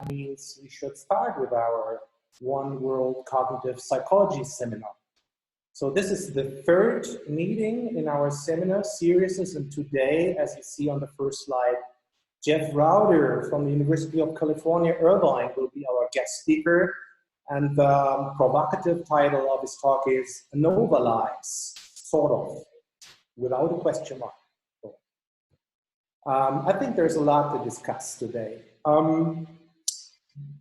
means we should start with our One World Cognitive Psychology seminar. So this is the third meeting in our seminar series, and today, as you see on the first slide, Jeff Rouder from the University of California, Irvine will be our guest speaker, and the provocative title of his talk is ANOVA Lies, sort of, without a question mark. I think there's a lot to discuss today.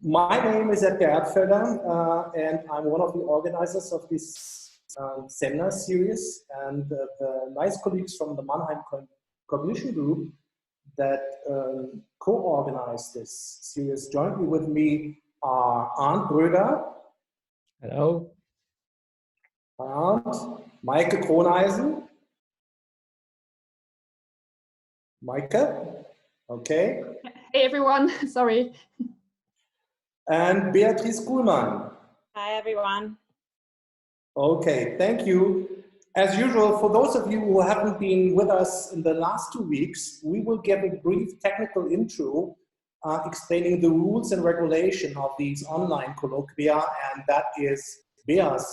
My name is Edgar Erdfelder, and I'm one of the organizers of this seminar series, and the nice colleagues from the Mannheim Cognition Group that co-organized this series jointly with me are Arndt Rouder. Hello. And Maike Kroneisen. Maike, okay. Hey everyone, sorry. And Beatrice Kuhlmann. Hi everyone. Okay, thank you. As usual, for those of you who haven't been with us in the last 2 weeks, we will give a brief technical intro explaining the rules and regulation of these online colloquia, and that is Bea's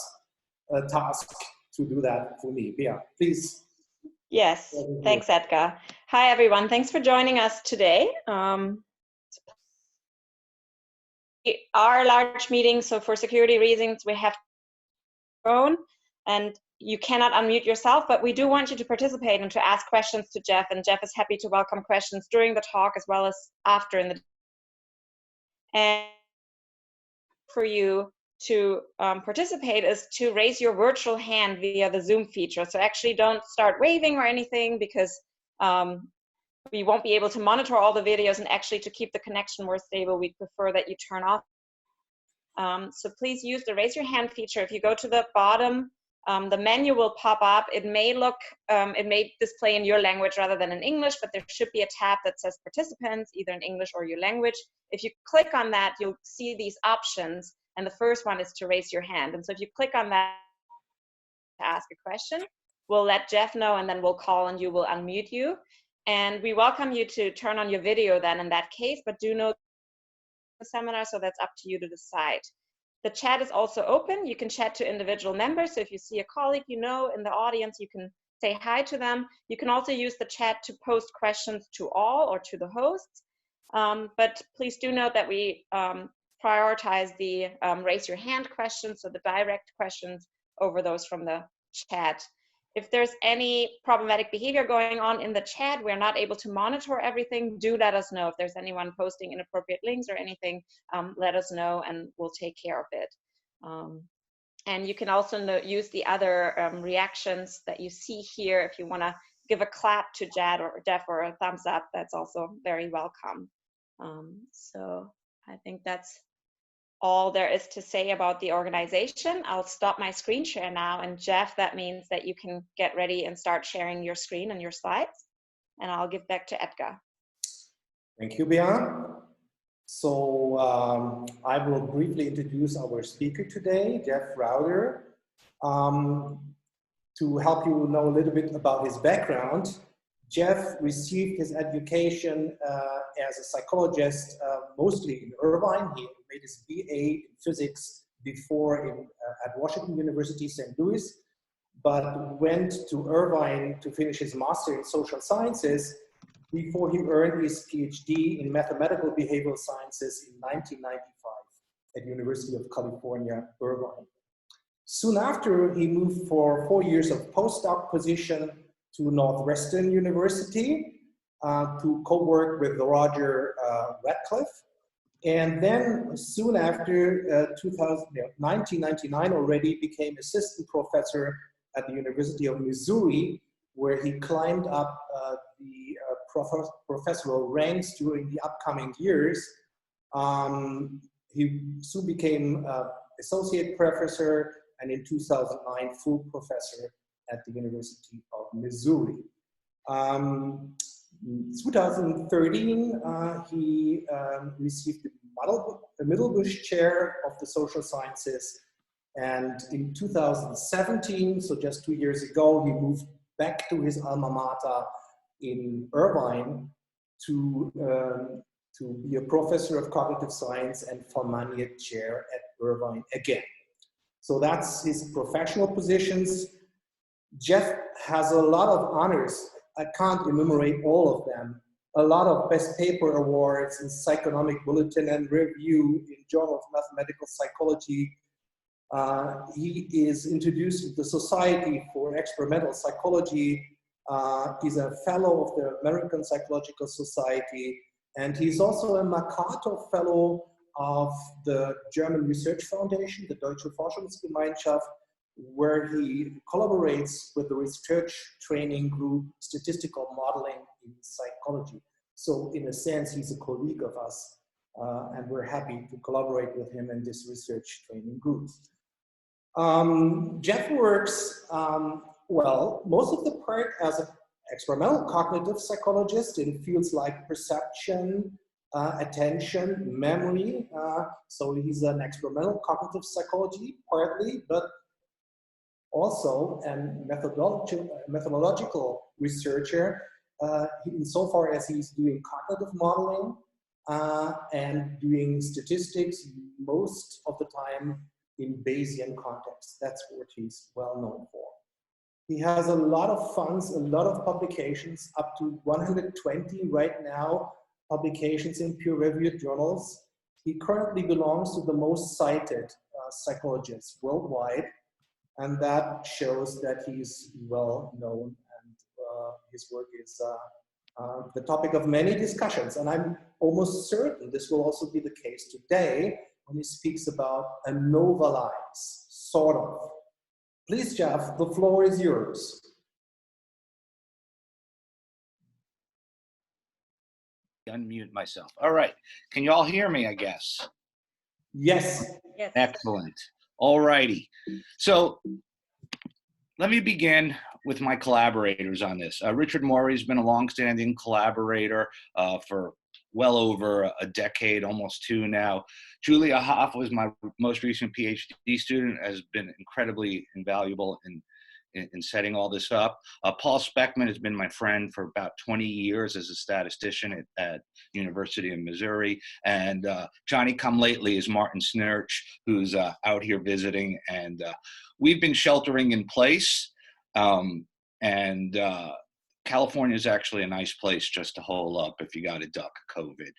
task to do that for me. Bea, please. Yes, thanks Edgar. Hi everyone, thanks for joining us today. Our large meeting, so for security reasons, we have phone and you cannot unmute yourself, but we do want you to participate and to ask questions to Jeff, and Jeff is happy to welcome questions during the talk as well as after in the. And for you to participate is to raise your virtual hand via the Zoom feature. So actually don't start waving or anything, because we won't be able to monitor all the videos, and actually to keep the connection more stable, we prefer that you turn off. So please use the raise your hand feature. If you go to the bottom, the menu will pop up. It may look, it may display in your language rather than in English, but there should be a tab that says participants, either in English or your language. If you click on that, you'll see these options. And the first one is to raise your hand. And so if you click on that to ask a question, we'll let Jeff know, and then we'll call on you, we'll unmute you. And we welcome you to turn on your video then in that case, but do note the seminar, so that's up to you to decide. The chat is also open. You can chat to individual members. So if you see a colleague you know in the audience, you can say hi to them. You can also use the chat to post questions to all or to the hosts. But please do note that we prioritize the raise your hand questions, so the direct questions, over those from the chat. If there's any problematic behavior going on in the chat, we're not able to monitor everything, do let us know. If there's anyone posting inappropriate links or anything, let us know and we'll take care of it. And you can also use the other reactions that you see here. If you want to give a clap to Jeff or a thumbs up, that's also very welcome. So I think that's all there is to say about the organization. I'll stop my screen share now, and Jeff, that means that you can get ready and start sharing your screen and your slides, and I'll give back to Edgar. Thank you, Bea. So I will briefly introduce our speaker today, Jeff Rouder. To help you know a little bit about his background, Jeff received his education as a psychologist, mostly in Irvine. He made his BA in physics before at Washington University, St. Louis, but went to Irvine to finish his master in social sciences before he earned his PhD in mathematical behavioral sciences in 1995 at University of California, Irvine. Soon after, he moved for 4 years of postdoc position to Northwestern University to co-work with Roger Radcliffe. And then soon after 1999 already became assistant professor at the University of Missouri, where he climbed up the professorial ranks during the upcoming years. He soon became associate professor, and in 2009 full professor at the University of Missouri. 2013, he received the Middlebush Chair of the Social Sciences, and in 2017, so just 2 years ago, he moved back to his alma mater in Irvine to to be a professor of cognitive science and von Magne chair at Irvine again. So that's his professional positions. Jeff has a lot of honors. I can't enumerate all of them. A lot of best paper awards in Psychonomic Bulletin and Review in Journal of Mathematical Psychology. He is introduced to the Society for Experimental Psychology. He's a fellow of the American Psychological Society, and he's also a Mercator Fellow of the German Research Foundation, the Deutsche Forschungsgemeinschaft, where he collaborates with the research training group Statistical Modeling in Psychology. So in a sense, he's a colleague of us, and we're happy to collaborate with him in this research training group. Jeff works, well, most of the part as an experimental cognitive psychologist in fields like perception, attention, memory. So he's an experimental cognitive psychology partly, but also a methodological researcher insofar as he's doing cognitive modeling and doing statistics most of the time in Bayesian context. That's what he's well known for. He has a lot of funds, a lot of publications, up to 120 right now, publications in peer-reviewed journals. He currently belongs to the most cited psychologists worldwide, and that shows that he's well known and his work is the topic of many discussions. And I'm almost certain this will also be the case today when he speaks about ANOVA lines, sort of. Please, Jeff, the floor is yours. Unmute myself. All right. Can you all hear me, I guess? Yes. Yes. Excellent. All righty. So let me begin with my collaborators on this. Richard Morey's been a longstanding collaborator for well over a decade, almost two now. Julia Hoff was my most recent PhD student, has been incredibly invaluable in setting all this up. Paul Speckman has been my friend for about 20 years as a statistician at University of Missouri. And Johnny come lately is Martin Snurch, who's out here visiting. And we've been sheltering in place. California is actually a nice place just to hole up if you got to duck COVID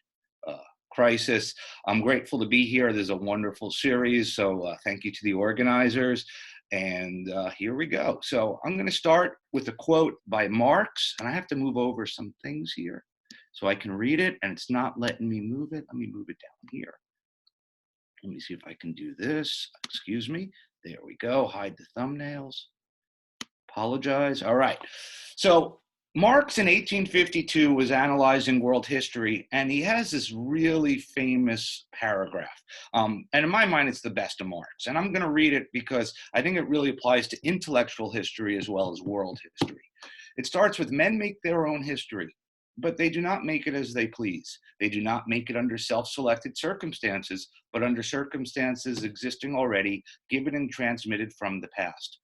crisis. I'm grateful to be here. There's a wonderful series, so thank you to the organizers. And here we go. So I'm going to start with a quote by Marx, and I have to move over some things here so I can read it, and it's not letting me move it. Let me move it down here. Let me see if I can do this. Excuse me. There we go. Hide the thumbnails. Apologize. All right. So Marx in 1852 was analyzing world history, and he has this really famous paragraph. And in my mind, it's the best of Marx. And I'm going to read it because I think it really applies to intellectual history as well as world history. It starts with, men make their own history, but they do not make it as they please. They do not make it under self-selected circumstances, but under circumstances existing already, given and transmitted from the past.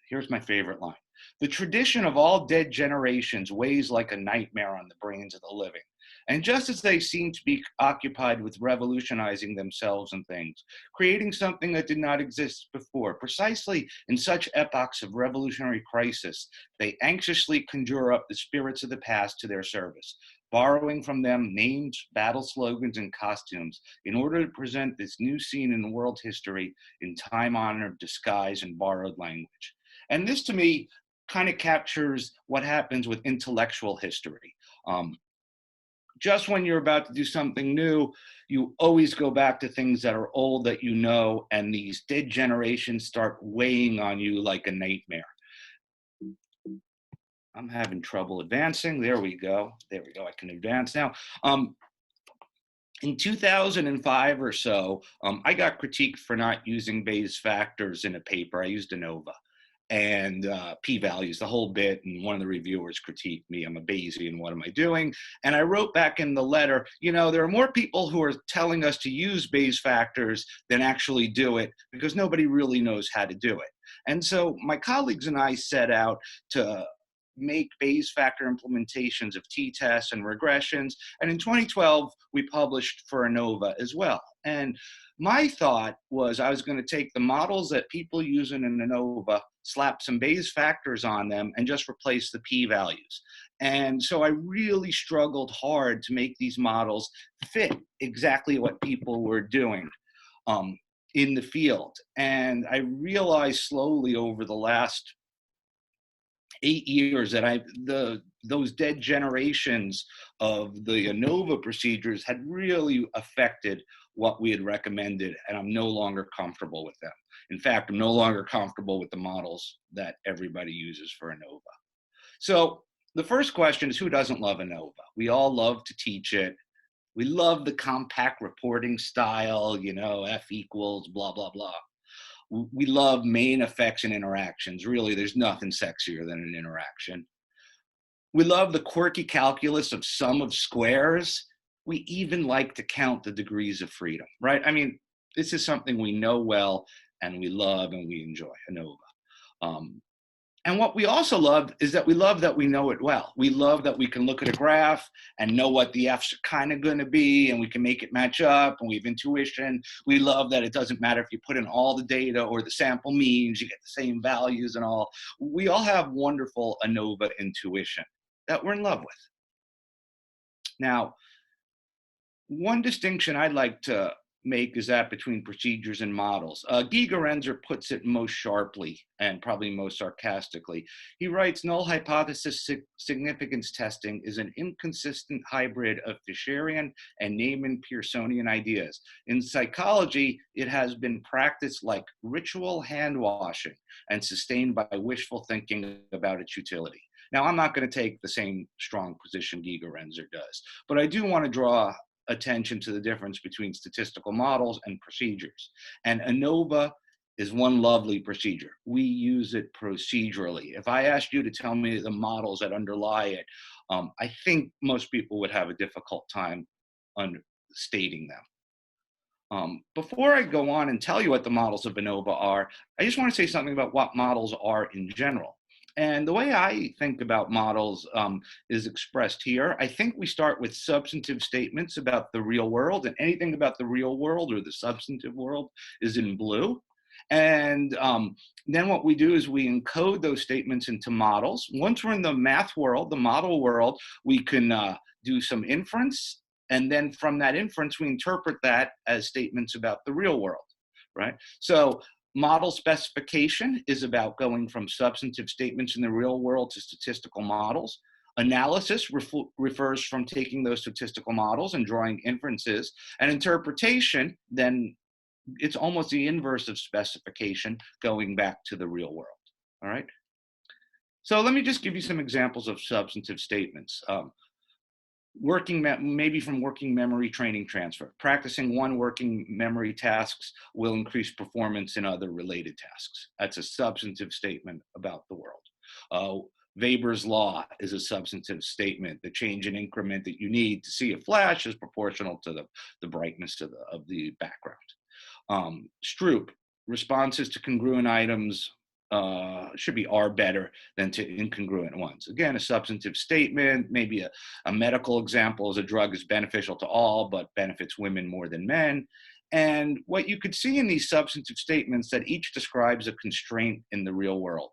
Here's my favorite line. The tradition of all dead generations weighs like a nightmare on the brains of the living. And just as they seem to be occupied with revolutionizing themselves and things, creating something that did not exist before, precisely in such epochs of revolutionary crisis, they anxiously conjure up the spirits of the past to their service, borrowing from them names, battle slogans, and costumes in order to present this new scene in world history in time-honored disguise and borrowed language. And this, to me, kind of captures what happens with intellectual history. Just when you're about to do something new, you always go back to things that are old that you know, and these dead generations start weighing on you like a nightmare. I'm having trouble advancing. There we go. There we go. I can advance now. In 2005 or so, I got critiqued for not using Bayes factors in a paper. I used ANOVA and p-values, the whole bit, and one of the reviewers critiqued me. I'm a Bayesian, what am I doing? And I wrote back in the letter, you know, there are more people who are telling us to use Bayes factors than actually do it, because nobody really knows how to do it. And so my colleagues and I set out to make Bayes factor implementations of t-tests and regressions. And in 2012, we published for ANOVA as well. And my thought was I was going to take the models that people use in an ANOVA, slap some Bayes factors on them, and just replace the p-values. And so I really struggled hard to make these models fit exactly what people were doing in the field. And I realized slowly over the last 8 years that those dead generations of the ANOVA procedures had really affected what we had recommended, and I'm no longer comfortable with them. In fact, I'm no longer comfortable with the models that everybody uses for ANOVA. So the first question is, who doesn't love ANOVA? We all love to teach it. We love the compact reporting style, you know, F equals, blah, blah, blah. We love main effects and interactions. Really, there's nothing sexier than an interaction. We love the quirky calculus of sum of squares. We even like to count the degrees of freedom, right? I mean, this is something we know well and we love and we enjoy, ANOVA. And what we also love is that we love that we know it well. We love that we can look at a graph and know what the F's are kind of going to be, and we can make it match up, and we have intuition. We love that it doesn't matter if you put in all the data or the sample means, you get the same values and all. We all have wonderful ANOVA intuition that we're in love with. Now, one distinction I'd like to make is that between procedures and models. Gigerenzer puts it most sharply and probably most sarcastically. He writes, null hypothesis significance testing is an inconsistent hybrid of Fisherian and Neyman-Pearsonian ideas. In psychology, it has been practiced like ritual hand washing and sustained by wishful thinking about its utility. Now, I'm not going to take the same strong position Gigerenzer does, but I do want to draw attention to the difference between statistical models and procedures. And ANOVA is one lovely procedure. We use it procedurally. If I asked you to tell me the models that underlie it, I think most people would have a difficult time stating them. Before I go on and tell you what the models of ANOVA are, I just want to say something about what models are in general. And the way I think about models is expressed here. I think we start with substantive statements about the real world, and anything about the real world or the substantive world is in blue. And then what we do is we encode those statements into models. Once we're in the math world, the model world, we can do some inference. And then from that inference, we interpret that as statements about the real world, right? So model specification is about going from substantive statements in the real world to statistical models. Analysis refers from taking those statistical models and drawing inferences. And interpretation, then it's almost the inverse of specification, going back to the real world, all right? So let me just give you some examples of substantive statements. Maybe from working memory training transfer. Practicing one working memory tasks will increase performance in other related tasks. That's a substantive statement about the world. Weber's law is a substantive statement. The change in increment that you need to see a flash is proportional to the brightness of the background. Stroop, responses to congruent items should be are better than to incongruent ones. Again, a substantive statement, maybe a medical example is a drug is beneficial to all, but benefits women more than men. And what you could see in these substantive statements that each describes a constraint in the real world.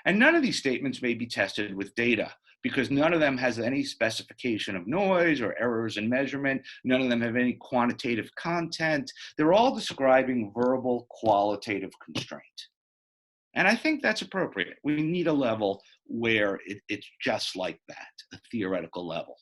And none of these statements may be tested with data because none of them has any specification of noise or errors in measurement. None of them have any quantitative content. They're all describing verbal qualitative constraint. And I think that's appropriate. We need a level where it's just like that, a theoretical level.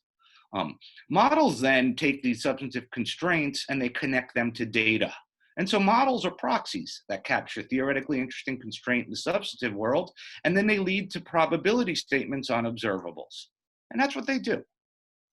Models then take these substantive constraints and they connect them to data. And so models are proxies that capture theoretically interesting constraint in the substantive world, and then they lead to probability statements on observables. And that's what they do.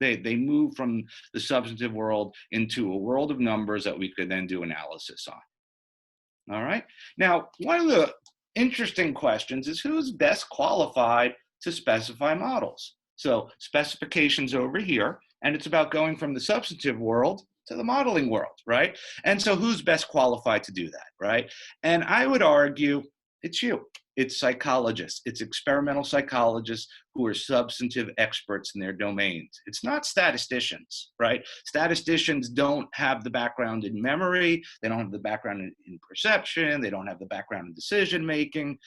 They move from the substantive world into a world of numbers that we could then do analysis on. All right. Now, one of the interesting questions is who's best qualified to specify models? So specifications over here, and it's about going from the substantive world to the modeling world, right? And so who's best qualified to do that, right? And I would argue it's you. It's psychologists, it's experimental psychologists who are substantive experts in their domains. It's not statisticians, right? Statisticians don't have the background in memory, they don't have the background in perception, they don't have the background in decision making.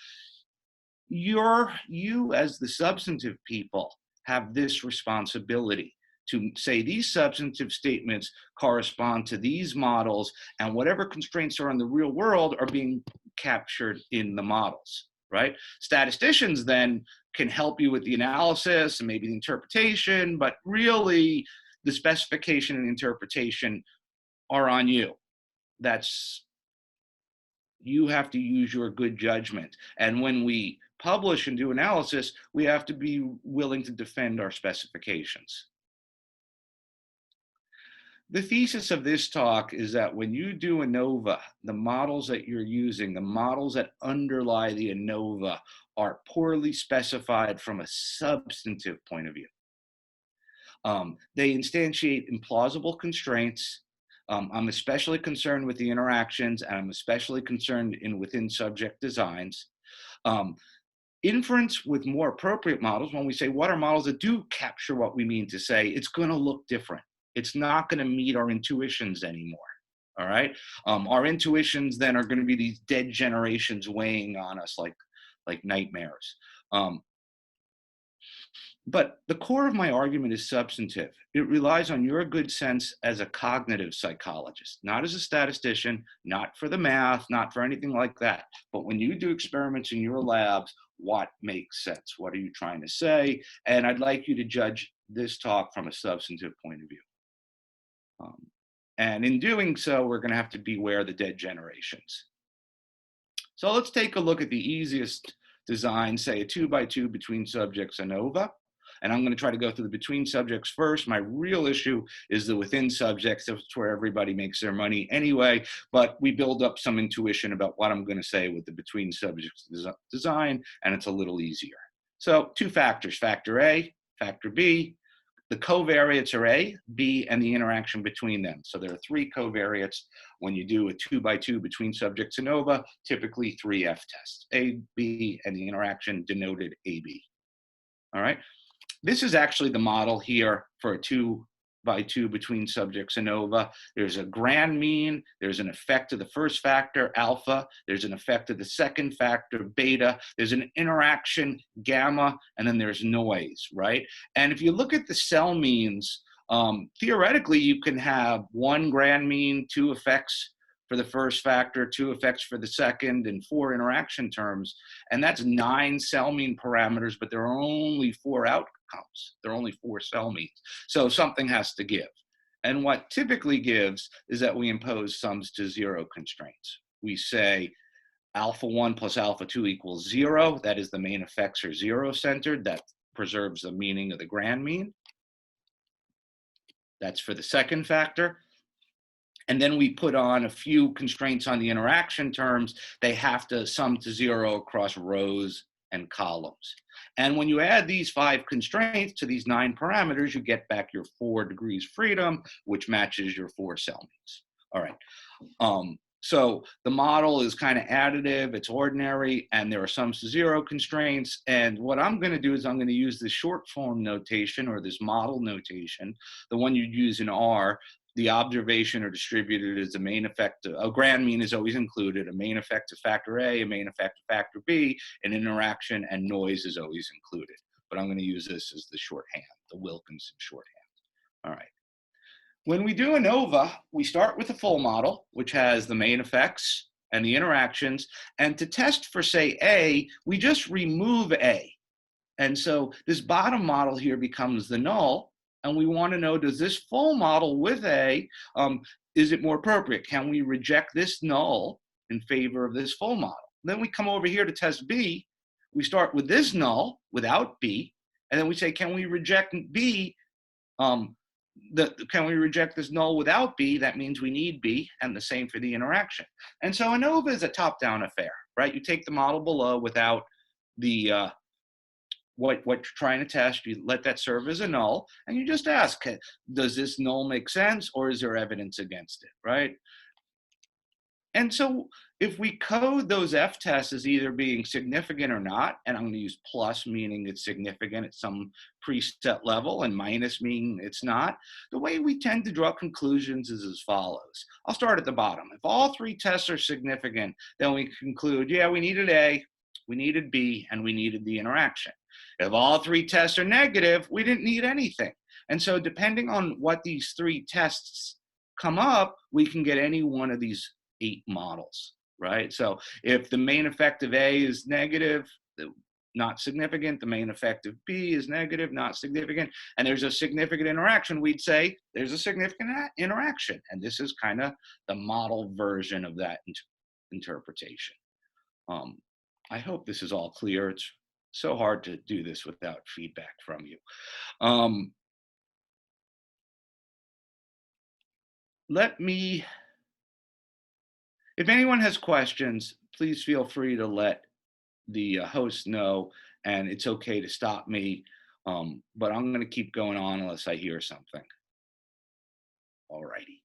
You as the substantive people have this responsibility to say these substantive statements correspond to these models, and whatever constraints are in the real world are being captured in the models, right? Statisticians then can help you with the analysis and maybe the interpretation, but really the specification and interpretation are on you. You have to use your good judgment. And when we publish and do analysis, we have to be willing to defend our specifications. The thesis of this talk is that when you do ANOVA, the models that you're using, the models that underlie the ANOVA are poorly specified from a substantive point of view. They instantiate implausible constraints. I'm especially concerned with the interactions, and I'm especially concerned within subject designs. Inference with more appropriate models, when we say what are models that do capture what we mean to say, it's going to look different. It's not going to meet our intuitions anymore, all right? Our intuitions then are going to be these dead generations weighing on us like nightmares. But the core of my argument is substantive. It relies on your good sense as a cognitive psychologist, not as a statistician, not for the math, not for anything like that. But when you do experiments in your labs, what makes sense? What are you trying to say? And I'd like you to judge this talk from a substantive point of view. And in doing so, we're going to have to beware the dead generations. So let's take a look at the easiest design, say a 2x2 between subjects ANOVA. And I'm going to try to go through the between subjects first. My real issue is the within subjects. That's where everybody makes their money anyway. But we build up some intuition about what I'm going to say with the between subjects design, and it's a little easier. So 2 factors, factor A, factor B. The covariates are A, B, and the interaction between them. So there are 3 covariates when you do a 2x2 between subjects ANOVA, typically 3 F-tests, A, B, and the interaction denoted AB. All right. This is actually the model here for a 2x2 between subjects ANOVA. There's a grand mean, there's an effect of the first factor, alpha, there's an effect of the second factor, beta, there's an interaction, gamma, and then there's noise, right? And if you look at the cell means, theoretically you can have 1 grand mean, 2 effects for the first factor, 2 effects for the second, and 4 interaction terms. And that's 9 cell mean parameters, but there are only 4 outcomes. There are only 4 cell means. So something has to give. And what typically gives is that we impose sums to 0 constraints. We say alpha 1 plus alpha 2 equals 0. That is, the main effects are 0 centered. That preserves the meaning of the grand mean. That's for the second factor. And then we put on a few constraints on the interaction terms. They have to sum to 0 across rows and columns. And when you add these 5 constraints to these 9 parameters, you get back your 4 degrees freedom, which matches your 4 cell means. All right. So the model is kind of additive, it's ordinary, and there are sums to 0 constraints. And what I'm going to do is I'm going to use this short form notation, or this model notation, the one you'd use in R. The observation are distributed as the main effect. A grand mean is always included. A main effect of factor A, a main effect of factor B, an interaction, and noise is always included. But I'm going to use this as the shorthand, the Wilkinson shorthand. All right. When we do ANOVA, we start with a full model, which has the main effects and the interactions. And to test for, say, A, we just remove A. And so this bottom model here becomes the null. And we want to know, does this full model with A, is it more appropriate? Can we reject this null in favor of this full model? Then we come over here to test B. We start with this null without B. And then we say, can we reject B? Can we reject this null without B? That means we need B, and the same for the interaction. And so ANOVA is a top-down affair, right? You take the model below without the what you're trying to test, you let that serve as a null, and you just ask, does this null make sense, or is there evidence against it, right? And so if we code those f-tests as either being significant or not, and I'm going to use plus meaning it's significant at some preset level and minus meaning it's not, the way we tend to draw conclusions is as follows. I'll start at the bottom. If all three tests are significant, then we conclude, yeah, we needed A, we needed B, and we needed the interaction. If all three tests are negative, we didn't need anything. And so depending on what these three tests come up, we can get any one of these 8 models, right? So if the main effect of A is negative, not significant, the main effect of B is negative, not significant, and there's a significant interaction, we'd say there's a significant interaction. And this is kind of the model version of that interpretation. I hope this is all clear. It's so hard to do this without feedback from you. If anyone has questions, please feel free to let the host know, and it's okay to stop me, but I'm going to keep going on unless I hear something. All righty.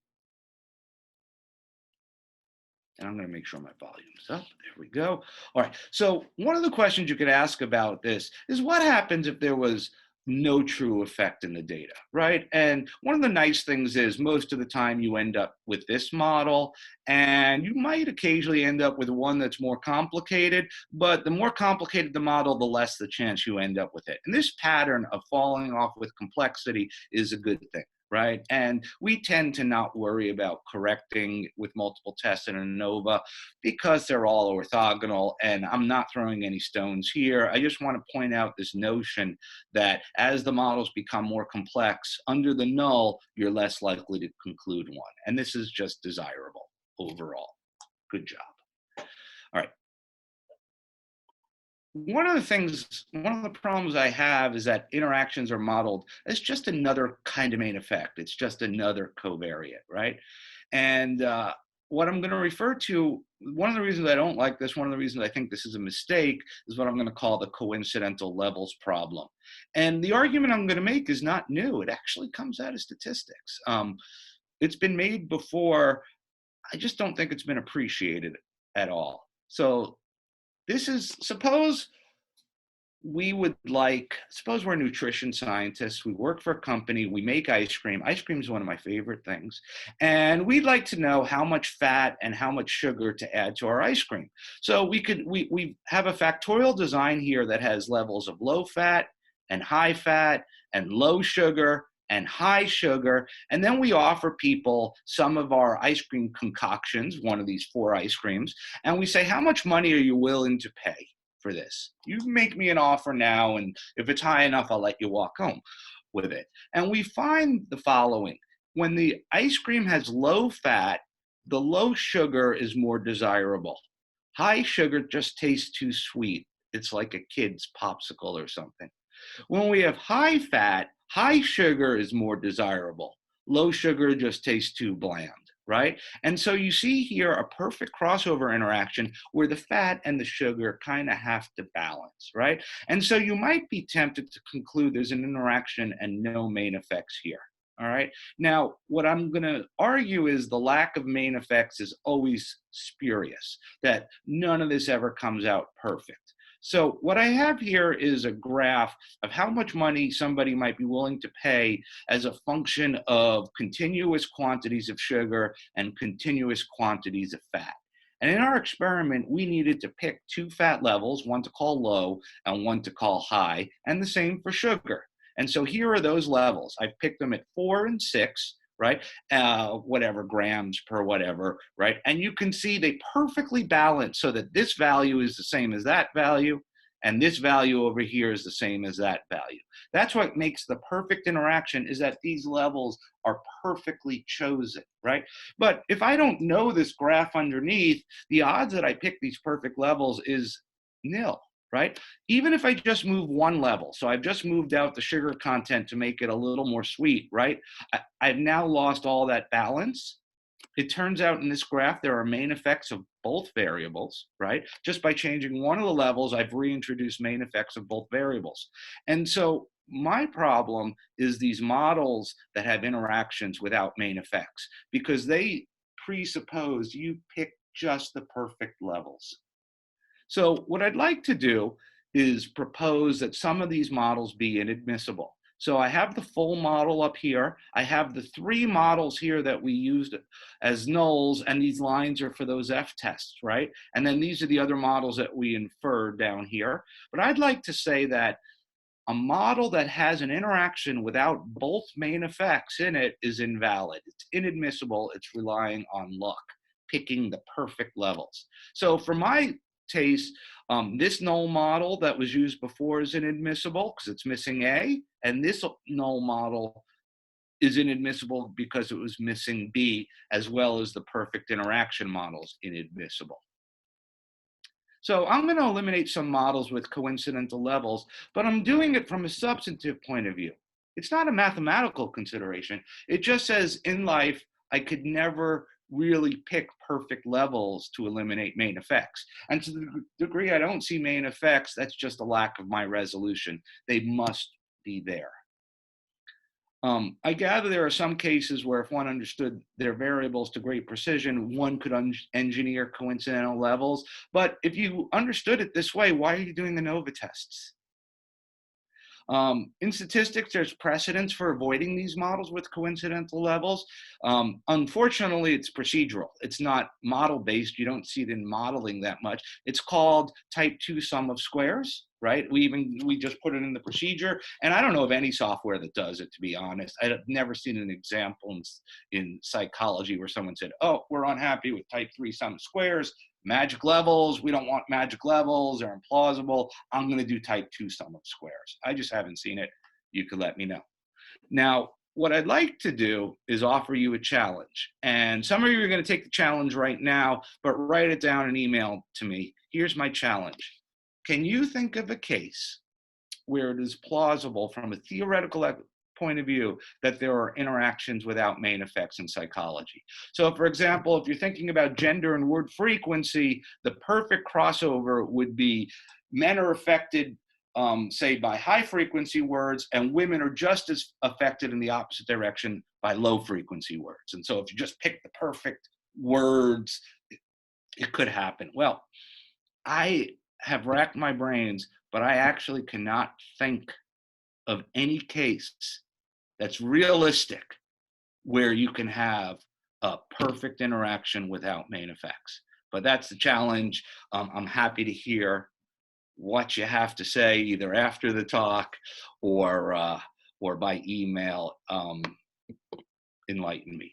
And I'm going to make sure my volume's up. There we go. All right. So one of the questions you could ask about this is what happens if there was no true effect in the data, right? And one of the nice things is most of the time you end up with this model, and you might occasionally end up with one that's more complicated, but the more complicated the model, the less the chance you end up with it. And this pattern of falling off with complexity is a good thing, right? And we tend to not worry about correcting with multiple tests in ANOVA because they're all orthogonal, and I'm not throwing any stones here. I just want to point out this notion that as the models become more complex, under the null, you're less likely to conclude one. And this is just desirable overall. Good job. All right. One of the problems I have is that interactions are modeled as just another kind of main effect. It's just another covariate, right? And what I'm going to refer to, one of the reasons I don't like this, one of the reasons I think this is a mistake, is what I'm going to call the coincidental levels problem. And the argument I'm going to make is not new. It actually comes out of statistics. It's been made before. I just don't think it's been appreciated at all. So this is, suppose we're nutrition scientists, we work for a company, we make ice cream. Ice cream is one of my favorite things. And we'd like to know how much fat and how much sugar to add to our ice cream. So we have a factorial design here that has levels of low fat and high fat and low sugar and high sugar, and then we offer people some of our ice cream concoctions, one of these 4 ice creams, and we say, how much money are you willing to pay for this? You make me an offer now, and if it's high enough, I'll let you walk home with it. And we find the following. When the ice cream has low fat, the low sugar is more desirable. High sugar just tastes too sweet. It's like a kid's popsicle or something. When we have high fat, high sugar is more desirable. Low sugar just tastes too bland, right? And so you see here a perfect crossover interaction where the fat and the sugar kind of have to balance, right? And so you might be tempted to conclude there's an interaction and no main effects here, all right? Now, what I'm going to argue is the lack of main effects is always spurious, that none of this ever comes out perfect. So what I have here is a graph of how much money somebody might be willing to pay as a function of continuous quantities of sugar and continuous quantities of fat. And in our experiment, we needed to pick 2 fat levels, one to call low and one to call high, and the same for sugar. And so here are those levels. I've picked them at 4 and 6. Right? Whatever, grams per whatever, right? And you can see they perfectly balance so that this value is the same as that value, and this value over here is the same as that value. That's what makes the perfect interaction, is that these levels are perfectly chosen, right? But if I don't know this graph underneath, the odds that I pick these perfect levels is nil. Right? Even if I just move one level, so I've just moved out the sugar content to make it a little more sweet, right? I've now lost all that balance. It turns out in this graph, there are main effects of both variables, right? Just by changing one of the levels, I've reintroduced main effects of both variables. And so my problem is these models that have interactions without main effects, because they presuppose you pick just the perfect levels. So what I'd like to do is propose that some of these models be inadmissible. So I have the full model up here. I have the 3 models here that we used as nulls, and these lines are for those F tests, right? And then these are the other models that we inferred down here. But I'd like to say that a model that has an interaction without both main effects in it is invalid. It's inadmissible. It's relying on luck, picking the perfect levels. So for my taste, this null model that was used before is inadmissible because it's missing A, and this null model is inadmissible because it was missing B, as well as the perfect interaction models inadmissible. So I'm going to eliminate some models with coincidental levels, but I'm doing it from a substantive point of view. It's not a mathematical consideration. It just says in life, I could never really pick perfect levels to eliminate main effects. And to the degree I don't see main effects, that's just a lack of my resolution. They must be there. I gather there are some cases where if one understood their variables to great precision, one could engineer coincidental levels. But if you understood it this way, why are you doing the ANOVA tests? In statistics, there's precedence for avoiding these models with coincidental levels. Unfortunately, it's procedural. It's not model-based. You don't see it in modeling that much. It's called type 2 sum of squares, right? We just put it in the procedure, and I don't know of any software that does it, to be honest. I've never seen an example in psychology where someone said, oh, we're unhappy with type 3 sum of squares. Magic levels, we don't want magic levels, they're implausible. I'm going to do type 2 sum of squares. I just haven't seen it. You could let me know. Now, what I'd like to do is offer you a challenge. And some of you are going to take the challenge right now, but write it down and email to me. Here's my challenge. Can you think of a case where it is plausible from a theoretical point of view that there are interactions without main effects in psychology? So for example, if you're thinking about gender and word frequency, the perfect crossover would be men are affected, say, by high frequency words, and women are just as affected in the opposite direction by low frequency words. And so if you just pick the perfect words, it could happen. Well, I have racked my brains, but I actually cannot think of any case that's realistic where you can have a perfect interaction without main effects. But that's the challenge. I'm happy to hear what you have to say either after the talk or by email. Enlighten me.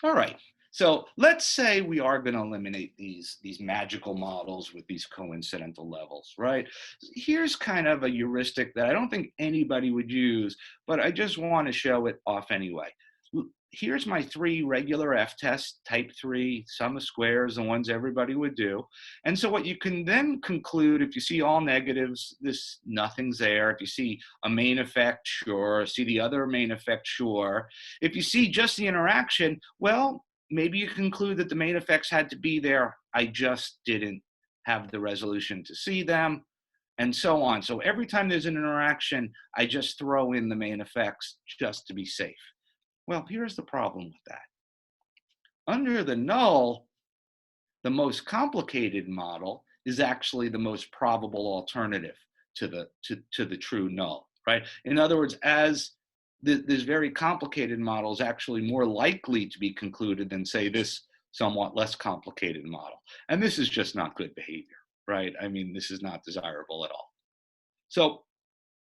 All right. So let's say we are going to eliminate these magical models with these coincidental levels, right? Here's kind of a heuristic that I don't think anybody would use, but I just want to show it off anyway. Here's my 3 regular F tests, type 3, sum of squares, the ones everybody would do. And so what you can then conclude, if you see all negatives, nothing's there. If you see a main effect, sure. See the other main effect, sure. If you see just the interaction, well, maybe you conclude that the main effects had to be there. I just didn't have the resolution to see them, and so on. So every time there's an interaction, I just throw in the main effects just to be safe. Well, here's the problem with that. Under the null, the most complicated model is actually the most probable alternative to the true null, right? In other words, as this very complicated model is actually more likely to be concluded than, say, this somewhat less complicated model. And this is just not good behavior, right? I mean, this is not desirable at all. So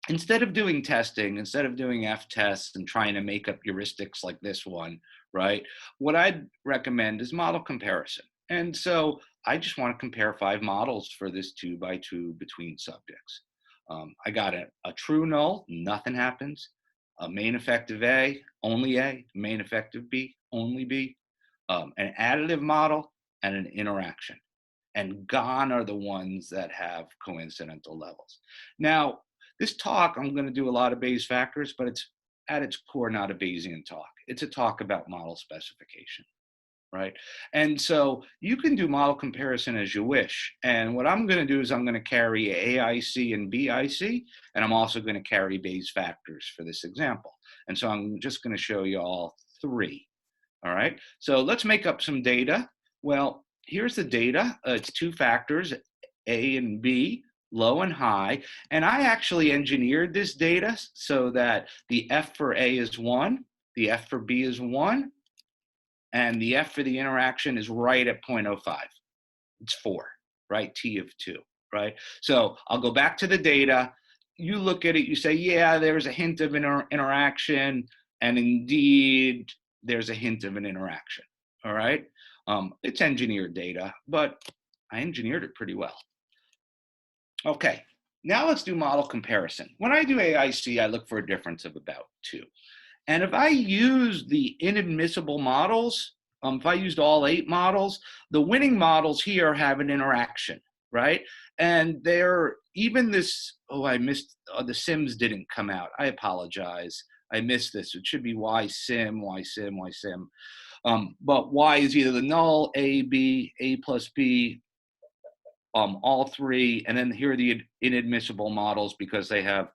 instead of doing testing, instead of doing F tests and trying to make up heuristics like this one, right, what I'd recommend is model comparison. And so I just want to compare 5 models for this 2x2 between subjects. I got a true null, nothing happens. A main effective A, only A, main effective B, only B, an additive model, and an interaction. And gone are the ones that have coincidental levels. Now, this talk, I'm going to do a lot of Bayes factors, but it's at its core not a Bayesian talk. It's a talk about model specification, right? And so you can do model comparison as you wish. And what I'm going to do is I'm going to carry AIC and BIC, and I'm also going to carry Bayes factors for this example. And so I'm just going to show you all 3. All right, so let's make up some data. Well, here's the data. It's two factors, A and B, low and high. And I actually engineered this data so that the F for A is 1, the F for B is 1, and the F for the interaction is right at 0.05. It's 4, right? T of 2, right? So I'll go back to the data. You look at it, you say, yeah, there's a hint of interaction, and indeed, there's a hint of an interaction, all right? It's engineered data, but I engineered it pretty well. Okay, now let's do model comparison. When I do AIC, I look for a difference of about 2. And if I use the inadmissible models, if I used all 8 models, the winning models here have an interaction, right? And they're, even this, oh, I missed, the sims didn't come out. I apologize. I missed this. It should be Y sim, Y sim, Y sim. But Y is either the null, A, B, A plus B, all 3. And then here are the inadmissible models because they have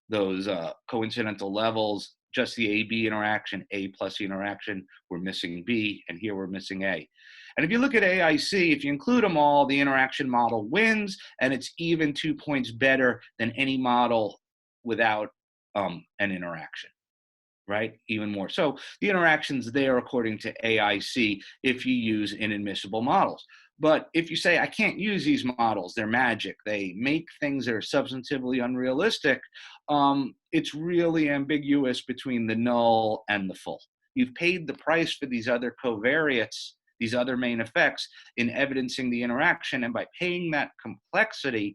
those coincidental levels, just the A-B interaction, A plus the interaction, we're missing B, and here we're missing A. And if you look at AIC, if you include them all, the interaction model wins, and it's even 2 points better than any model without an interaction, right? Even more. So the interaction's there according to AIC if you use inadmissible models. But if you say, I can't use these models, they're magic, they make things that are substantively unrealistic, it's really ambiguous between the null and the full. You've paid the price for these other covariates, these other main effects in evidencing the interaction, and by paying that complexity,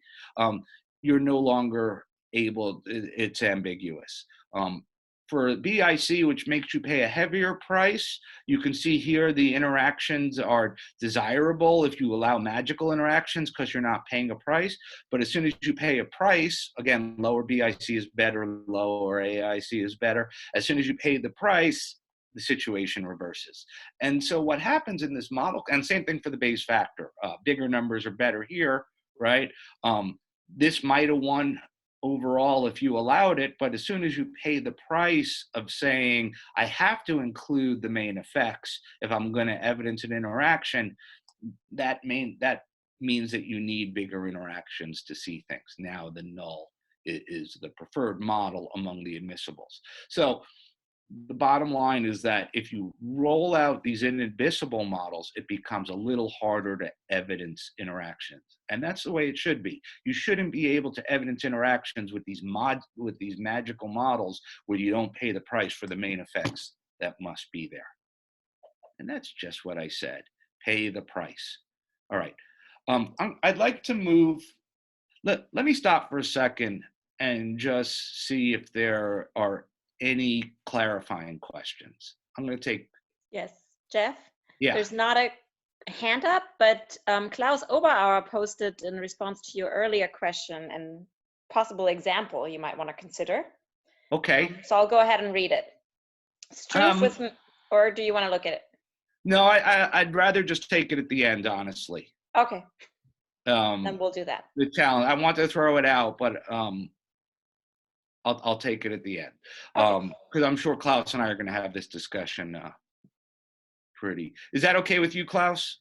you're no longer able, it's ambiguous. For BIC, which makes you pay a heavier price, you can see here the interactions are desirable if you allow magical interactions because you're not paying a price. But as soon as you pay a price, again, lower BIC is better, lower AIC is better. As soon as you pay the price, the situation reverses. And so what happens in this model, and same thing for the Bayes factor, bigger numbers are better here, right? This might have won overall if you allowed it, but as soon as you pay the price of saying, I have to include the main effects if I'm going to evidence an interaction, that means that you need bigger interactions to see things. Now the null is the preferred model among the admissibles. So the bottom line is that if you roll out these inadmissible models, it becomes a little harder to evidence interactions. And that's the way it should be. You shouldn't be able to evidence interactions with these magical models where you don't pay the price for the main effects that must be there. And that's just what I said, pay the price. All right, I'd like to move, let me stop for a second and just see if there are any clarifying questions. I'm going to take. Yes, Jeff? Yeah. There's not a hand up, but Klaus Oberauer posted in response to your earlier question and possible example you might want to consider. Okay. So I'll go ahead and read it. Struve with, or do you want to look at it? No, I'd rather just take it at the end, honestly. Okay. Then we'll do that. The challenge. I want to throw it out, but I'll take it at the end, because I'm sure Klaus and I are going to have this discussion pretty. Is that okay with you, Klaus?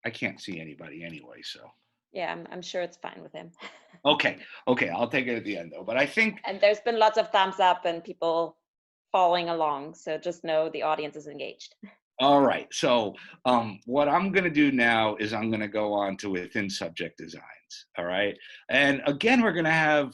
I can't see anybody anyway, so. Yeah, I'm sure it's fine with him. Okay, I'll take it at the end though. But I think. And there's been lots of thumbs up and people following along, so just know the audience is engaged. All right, so what I'm going to do now is I'm going to go on to within subject designs, all right? And again, we're going to have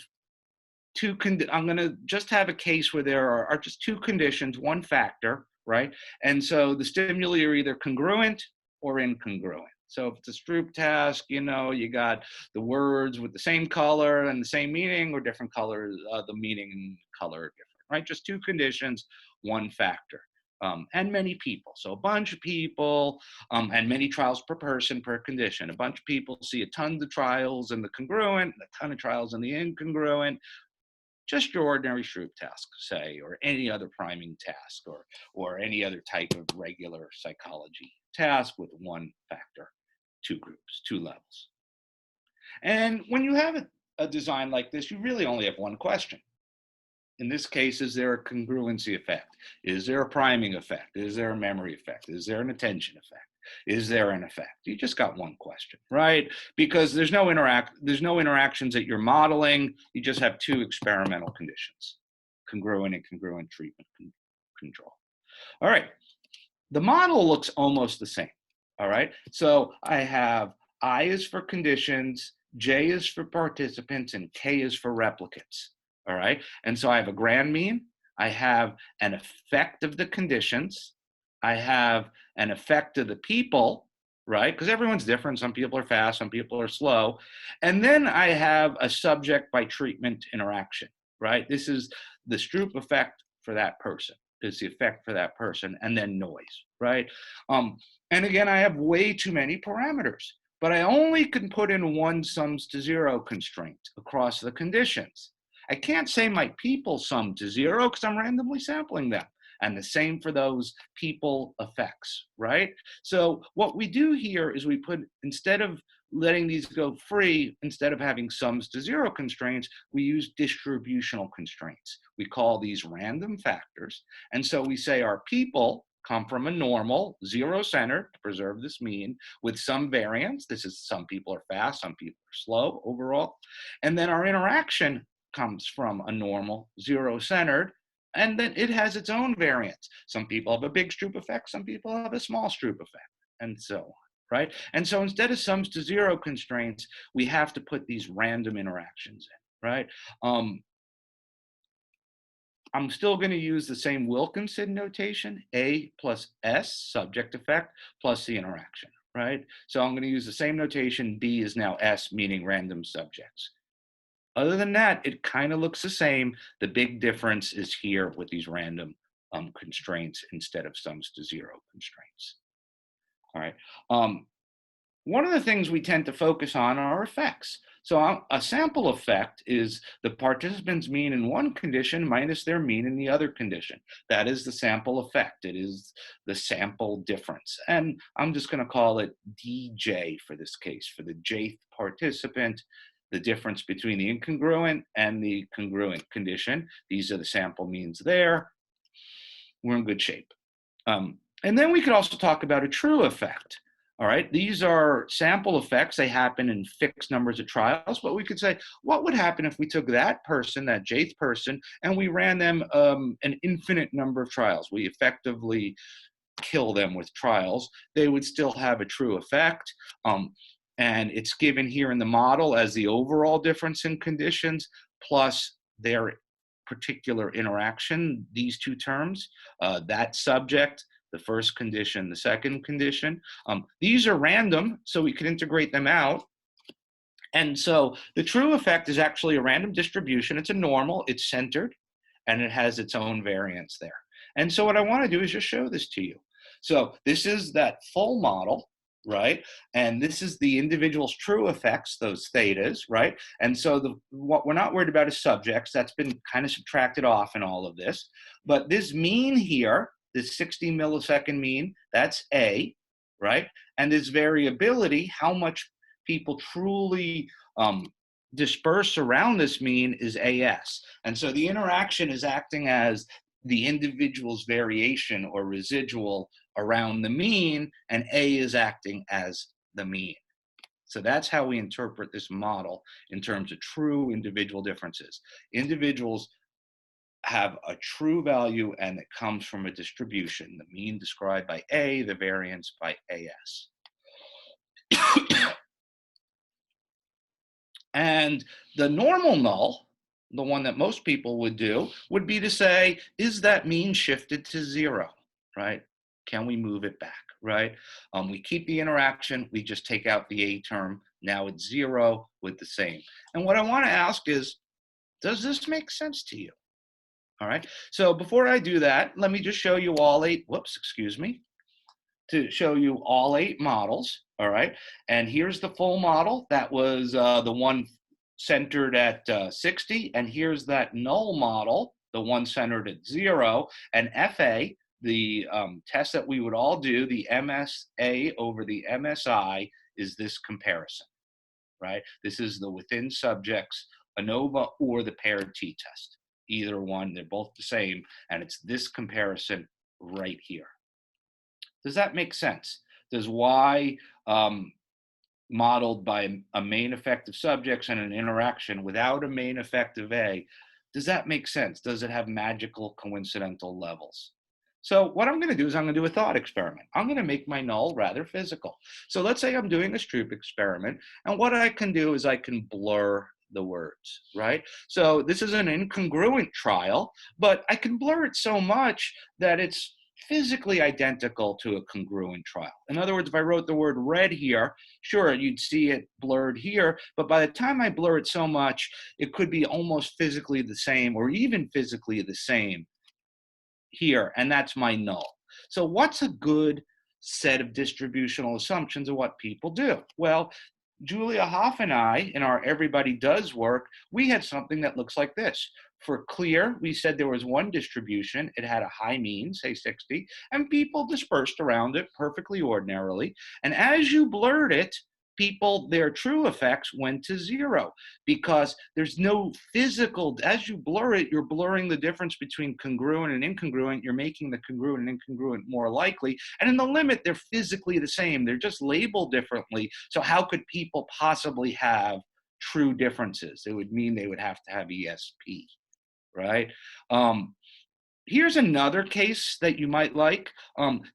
I'm going to just have a case where there are just 2 conditions, 1 factor, right? And so the stimuli are either congruent or incongruent. So if it's a Stroop task, you know, you got the words with the same color and the same meaning, or different colors, the meaning and color are different, right? Just 2 conditions, 1 factor. And many people. So a bunch of people, and many trials per person per condition. A bunch of people see a ton of trials in the congruent, a ton of trials in the incongruent. Just your ordinary Stroop task, say, or any other priming task, or any other type of regular psychology task with 1 factor, 2 groups, 2 levels. And when you have a design like this, you really only have one question. In this case, is there a congruency effect? Is there a priming effect? Is there a memory effect? Is there an attention effect? Is there an effect? You just got one question, right? Because there's no interactions that you're modeling. You just have two experimental conditions, congruent and congruent treatment control. All right, the model looks almost the same. All right, so I have I is for conditions, J is for participants, and K is for replicants. All right, and so I have a grand mean, I have an effect of the conditions, I have an effect of the people, right? Because everyone's different. Some people are fast, some people are slow. And then I have a subject by treatment interaction, right? This is the Stroop effect for that person, is the effect for that person, and then noise, right? And again, I have way too many parameters, but I only can put in one sums to zero constraint across the conditions. I can't say my people sum to zero because I'm randomly sampling them. And the same for those people effects, right? So what we do here is we put, instead of letting these go free, instead of having sums to zero constraints, we use distributional constraints. We call these random factors. And so we say our people come from a normal, zero-centered, to preserve this mean, with some variance. This is some people are fast, some people are slow overall. And then our interaction comes from a normal, zero-centered, and then it has its own variance. Some people have a big Stroop effect, some people have a small Stroop effect, and so on, right? And so instead of sums to zero constraints, we have to put these random interactions in, right? I'm still going to use the same Wilkinson notation, A plus S, subject effect, plus the interaction, right? So I'm going to use the same notation, B is now S, meaning random subjects. Other than that, it kind of looks the same. The big difference is here with these random constraints instead of sums to zero constraints. All right. One of the things we tend to focus on are effects. So a sample effect is the participant's mean in one condition minus their mean in the other condition. That is the sample effect. It is the sample difference. And I'm just going to call it DJ for this case, for the jth participant, the difference between the incongruent and the congruent condition. These are the sample means there. We're in good shape. And then we could also talk about a true effect. All right, these are sample effects. They happen in fixed numbers of trials, but we could say, what would happen if we took that person, that jth person, and we ran them an infinite number of trials? We effectively kill them with trials. They would still have a true effect. And it's given here in the model as the overall difference in conditions plus their particular interaction, these two terms, that subject, the first condition, the second condition. These are random, so we can integrate them out. And so the true effect is actually a random distribution. It's a normal, it's centered, and it has its own variance there. And so what I want to do is just show this to you. So this is that full model, right? And this is the individual's true effects, those thetas, right? And so what we're not worried about is subjects. That's been kind of subtracted off in all of this. But this mean here, this 60 millisecond mean, that's A, right? And this variability, how much people truly disperse around this mean, is AS. And so the interaction is acting as the individual's variation or residual around the mean, and A is acting as the mean. So that's how we interpret this model in terms of true individual differences. Individuals have a true value, and it comes from a distribution, the mean described by A, the variance by AS. And the normal null, the one that most people would do, would be to say, is that mean shifted to zero, right? Can we move it back, right? We keep the interaction, we just take out the A term, now it's zero with the same. And what I want to ask is, does this make sense to you? All right, so before I do that, let me just show you all 8, to show you all 8 models, all right? And here's the full model. That was the one centered at 60, and here's that null model, the one centered at 0, and FA, the test that we would all do, the MSA over the MSI, is this comparison. right? This is the within subjects ANOVA or the paired t-test. Either one, they're both the same, and it's this comparison right here. Does that make sense? Does Y modeled by a main effective subjects and an interaction without a main effective A, does that make sense? Does it have magical coincidental levels? So what I'm going to do is I'm going to do a thought experiment. I'm going to make my null rather physical. So let's say I'm doing a Stroop experiment, and what I can do is I can blur the words, right? So this is an incongruent trial, but I can blur it so much that it's physically identical to a congruent trial. In other words, if I wrote the word red here, sure, you'd see it blurred here, but by the time I blur it so much, it could be almost physically the same or even physically the same here, and that's my null. So what's a good set of distributional assumptions of what people do? Well, Julia Hoff and I, in our Everybody Does work, we had something that looks like this. For clear, we said there was one distribution. It had a high mean, say 60, and people dispersed around it perfectly ordinarily. And as you blurred it, their true effects went to 0 because there's no physical, as you blur it, you're blurring the difference between congruent and incongruent. You're making the congruent and incongruent more likely. And in the limit, they're physically the same. They're just labeled differently. So how could people possibly have true differences? It would mean they would have to have ESP, right? Here's another case that you might like.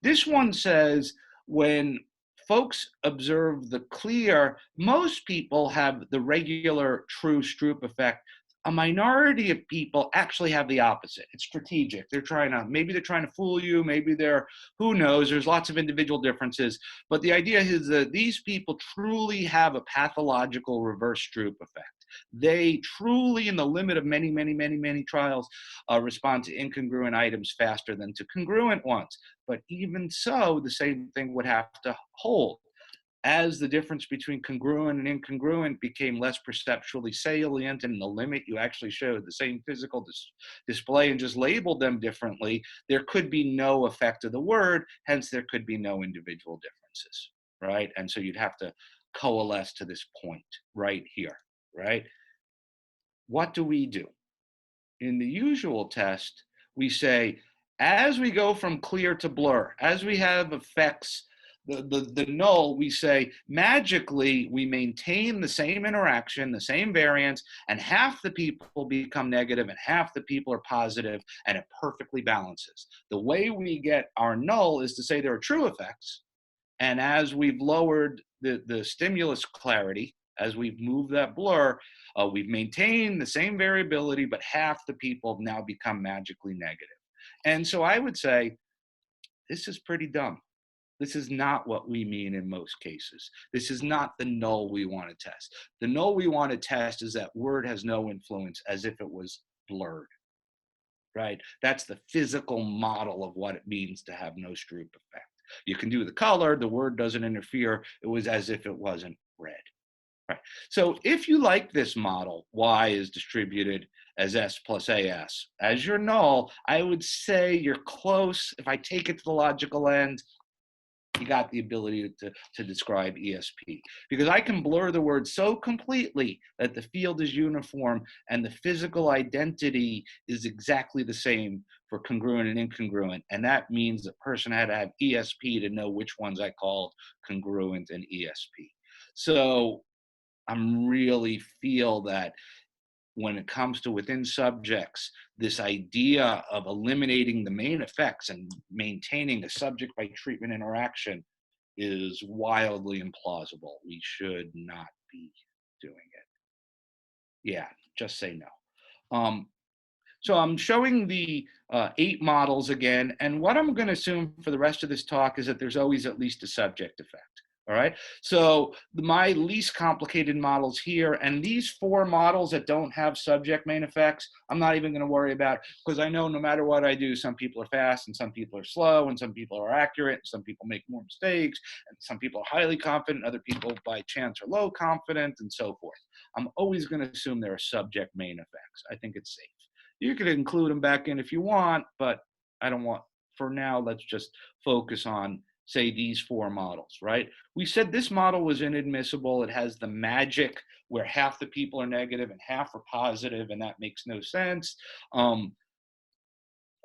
This one says when folks observe the clear, most people have the regular true Stroop effect. A minority of people actually have the opposite. It's strategic. Maybe they're trying to fool you. Maybe who knows? There's lots of individual differences. But the idea is that these people truly have a pathological reverse Stroop effect. They truly, in the limit of many, many, many, many trials, respond to incongruent items faster than to congruent ones. But even so, the same thing would have to hold. As the difference between congruent and incongruent became less perceptually salient, and in the limit you actually showed the same physical display and just labeled them differently, there could be no effect of the word, hence there could be no individual differences, right? And so you'd have to coalesce to this point right here, right? What do we do? In the usual test, we say, as we go from clear to blur, as we have effects, the null, we say, magically, we maintain the same interaction, the same variance, and half the people become negative and half the people are positive, and it perfectly balances. The way we get our null is to say there are true effects, and as we've lowered the stimulus clarity, as we've moved that blur, we've maintained the same variability, but half the people have now become magically negative. And so I would say, this is pretty dumb. This is not what we mean in most cases. This is not the null we want to test. The null we want to test is that word has no influence, as if it was blurred, right? That's the physical model of what it means to have no Stroop effect. You can do the color, the word doesn't interfere. It was as if it wasn't red. Right. So if you like this model, Y is distributed as S plus AS. As your null, I would say you're close. If I take it to the logical end, you got the ability to describe ESP. Because I can blur the word so completely that the field is uniform and the physical identity is exactly the same for congruent and incongruent. And that means the person had to have ESP to know which ones I called congruent and ESP. So I'm really feel that when it comes to within subjects, this idea of eliminating the main effects and maintaining a subject by treatment interaction is wildly implausible. We should not be doing it. Yeah, just say no. So I'm showing the 8 models again, and what I'm going to assume for the rest of this talk is that there's always at least a subject effect. All right, so my least complicated models here, and these 4 models that don't have subject main effects, I'm not even going to worry about, because I know no matter what I do, some people are fast and some people are slow and some people are accurate and some people make more mistakes and some people are highly confident, other people by chance are low confident, and so forth. I'm always going to assume there are subject main effects. I think it's safe. You could include them back in if you want, but I don't want, for now, let's just focus on say, these 4 models, right? We said this model was inadmissible. It has the magic where half the people are negative and half are positive, and that makes no sense.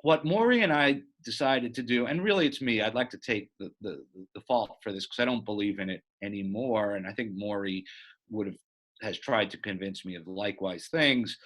What Maury and I decided to do, and really it's me, I'd like to take the fault for this because I don't believe in it anymore, and I think Maury has tried to convince me of likewise things,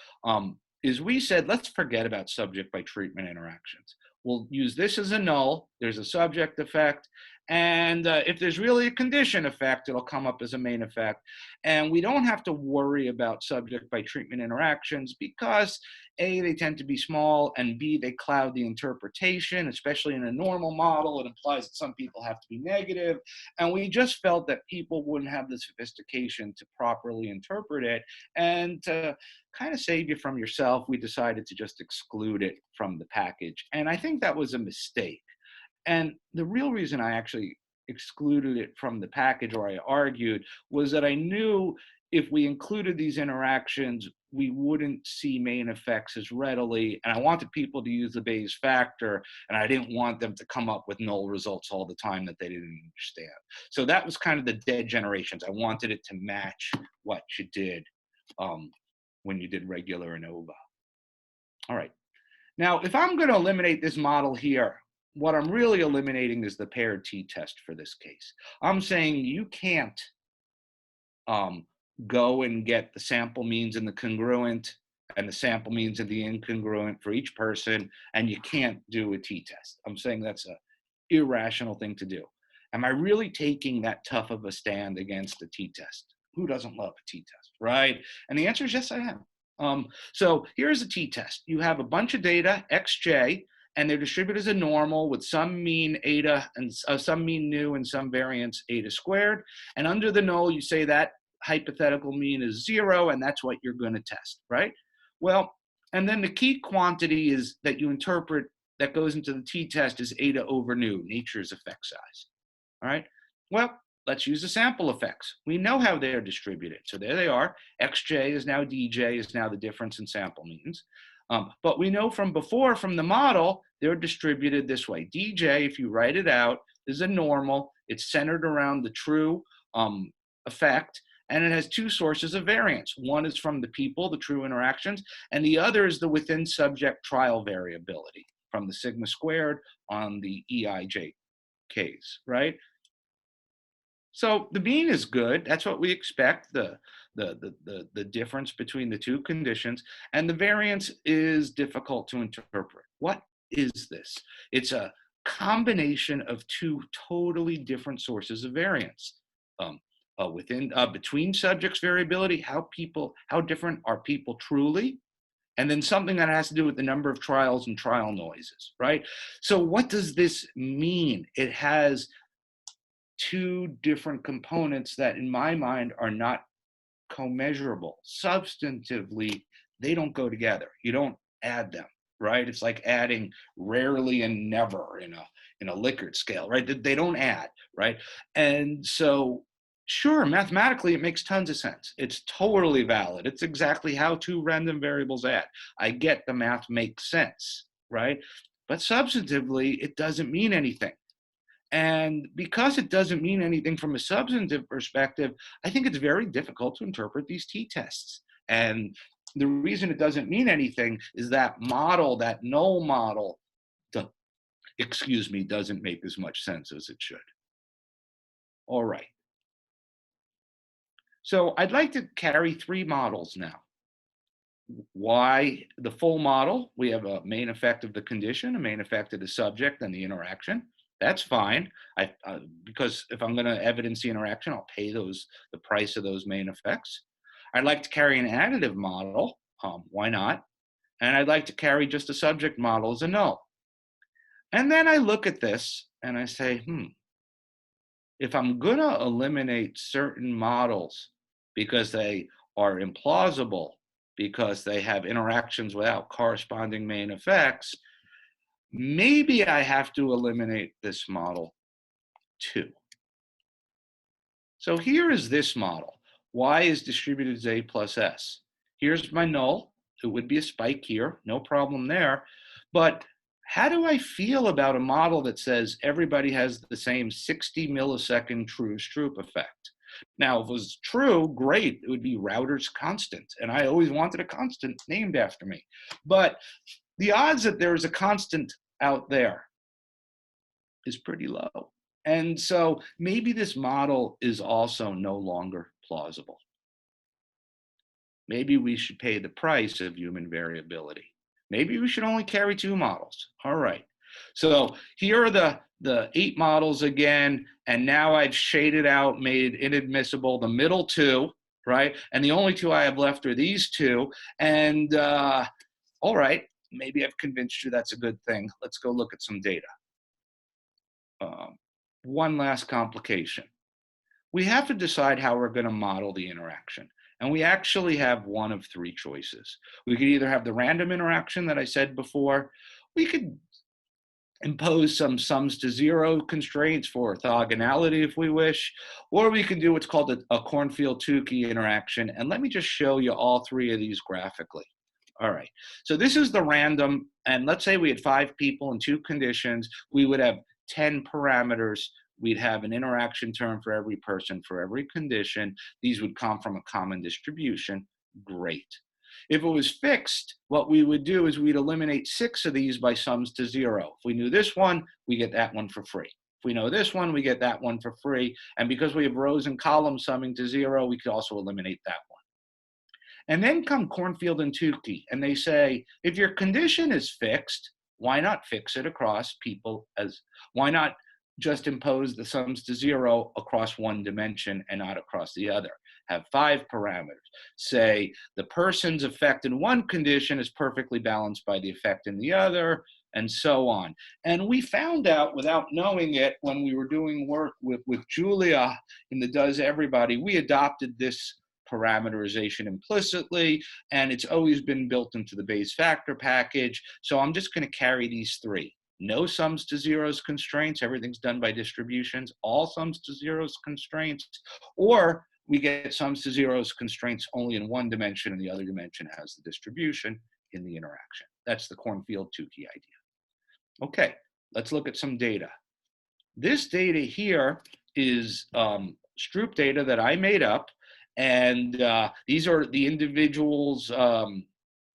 is we said, let's forget about subject by treatment interactions. We'll use this as a null. There's a subject effect. And if there's really a condition effect, it'll come up as a main effect. And we don't have to worry about subject by treatment interactions because A, they tend to be small, and B, they cloud the interpretation, especially in a normal model. It implies that some people have to be negative. And we just felt that people wouldn't have the sophistication to properly interpret it. And to kind of save you from yourself, we decided to just exclude it from the package. And I think that was a mistake. And the real reason I actually excluded it from the package, or I argued, was that I knew if we included these interactions, we wouldn't see main effects as readily. And I wanted people to use the Bayes factor, and I didn't want them to come up with null results all the time that they didn't understand. So that was kind of the dead generations. I wanted it to match what you did when you did regular ANOVA. All right. Now, if I'm going to eliminate this model here, what I'm really eliminating is the paired t-test for this case. I'm saying you can't go and get the sample means and the congruent and the sample means and the incongruent for each person, and you can't do a t-test. I'm saying that's an irrational thing to do. Am I really taking that tough of a stand against a t-test? Who doesn't love a t-test, right? And the answer is yes, I am. So here's a t-test. You have a bunch of data, xj, and they're distributed as a normal with some mean eta and some mean nu and some variance eta squared. And under the null, you say that hypothetical mean is 0, and that's what you're going to test, right? Well, and then the key quantity is that you interpret that goes into the t-test is eta over nu, nature's effect size. All right. Well, let's use the sample effects. We know how they're distributed. So there they are. xj is now dj is now the difference in sample means. But we know from before, from the model, they're distributed this way. dj, if you write it out, is a normal. It's centered around the true effect, and it has 2 sources of variance. One is from the people, the true interactions, and the other is the within subject trial variability from the sigma squared on the EIJKs, right? So the mean is good. That's what we expect, the difference between the 2 conditions. And the variance is difficult to interpret. What is this? It's a combination of 2 totally different sources of variance. Between subjects variability, how different are people truly? And then something that has to do with the number of trials and trial noises, right? So what does this mean? It has 2 different components that in my mind are not co-measurable. Substantively, they don't go together. You don't add them, right? It's like adding rarely and never in a Likert scale, right? They don't add, right? And so sure, mathematically, it makes tons of sense. It's totally valid. It's exactly how 2 random variables add. I get the math makes sense, right? But substantively, it doesn't mean anything. And because it doesn't mean anything from a substantive perspective, I think it's very difficult to interpret these t-tests. And the reason it doesn't mean anything is that model, that null model, doesn't make as much sense as it should. All right. So I'd like to carry 3 models now. Why the full model? We have a main effect of the condition, a main effect of the subject, and the interaction. That's fine, because if I'm going to evidence the interaction, I'll pay the price of those main effects. I'd like to carry an additive model. Why not? And I'd like to carry just a subject model as a null. And then I look at this and I say, if I'm going to eliminate certain models because they are implausible, because they have interactions without corresponding main effects, maybe I have to eliminate this model too. So here is this model. Y is distributed as A plus S. Here's my null. It would be a spike here, no problem there. But how do I feel about a model that says everybody has the same 60 millisecond true Stroop effect? Now, if it was true, great, it would be Rouder's constant. And I always wanted a constant named after me. But the odds that there's a constant out there is pretty low. And so maybe this model is also no longer plausible. Maybe we should pay the price of human variability. Maybe we should only carry 2 models. All right. So here are the 8 models again, and now I've shaded out, made inadmissible the middle 2, right? And the only 2 I have left are these 2. And all right, maybe I've convinced you that's a good thing. Let's go look at some data. One last complication. We have to decide how we're going to model the interaction. And we actually have one of 3 choices. We could either have the random interaction that I said before. We could impose some sums to 0 constraints for orthogonality if we wish, or we can do what's called a Cornfield-Tukey interaction. And let me just show you all 3 of these graphically. All right, so this is the random, and let's say we had 5 people in 2 conditions. We would have 10 parameters. We'd have an interaction term for every person for every condition. These would come from a common distribution. Great. If it was fixed, what we would do is we'd eliminate 6 of these by sums to 0. If we knew this one, we get that one for free. If we know this one, we get that one for free. And because we have rows and columns summing to 0, we could also eliminate that one. And then come Cornfield and Tukey, and they say, if your condition is fixed, why not fix it across people why not just impose the sums to 0 across one dimension and not across the other? Have 5 parameters. Say the person's effect in one condition is perfectly balanced by the effect in the other, and so on. And we found out without knowing it when we were doing work with Julia in the Does Everybody, we adopted this parameterization implicitly, and it's always been built into the Bayes factor package. So I'm just going to carry these 3. No sums to 0s constraints, everything's done by distributions, all sums to 0s constraints, or we get sums to 0s constraints only in one dimension and the other dimension has the distribution in the interaction. That's the Cornfield-Tukey idea. Okay, let's look at some data. This data here is Stroop data that I made up, and these are the individuals'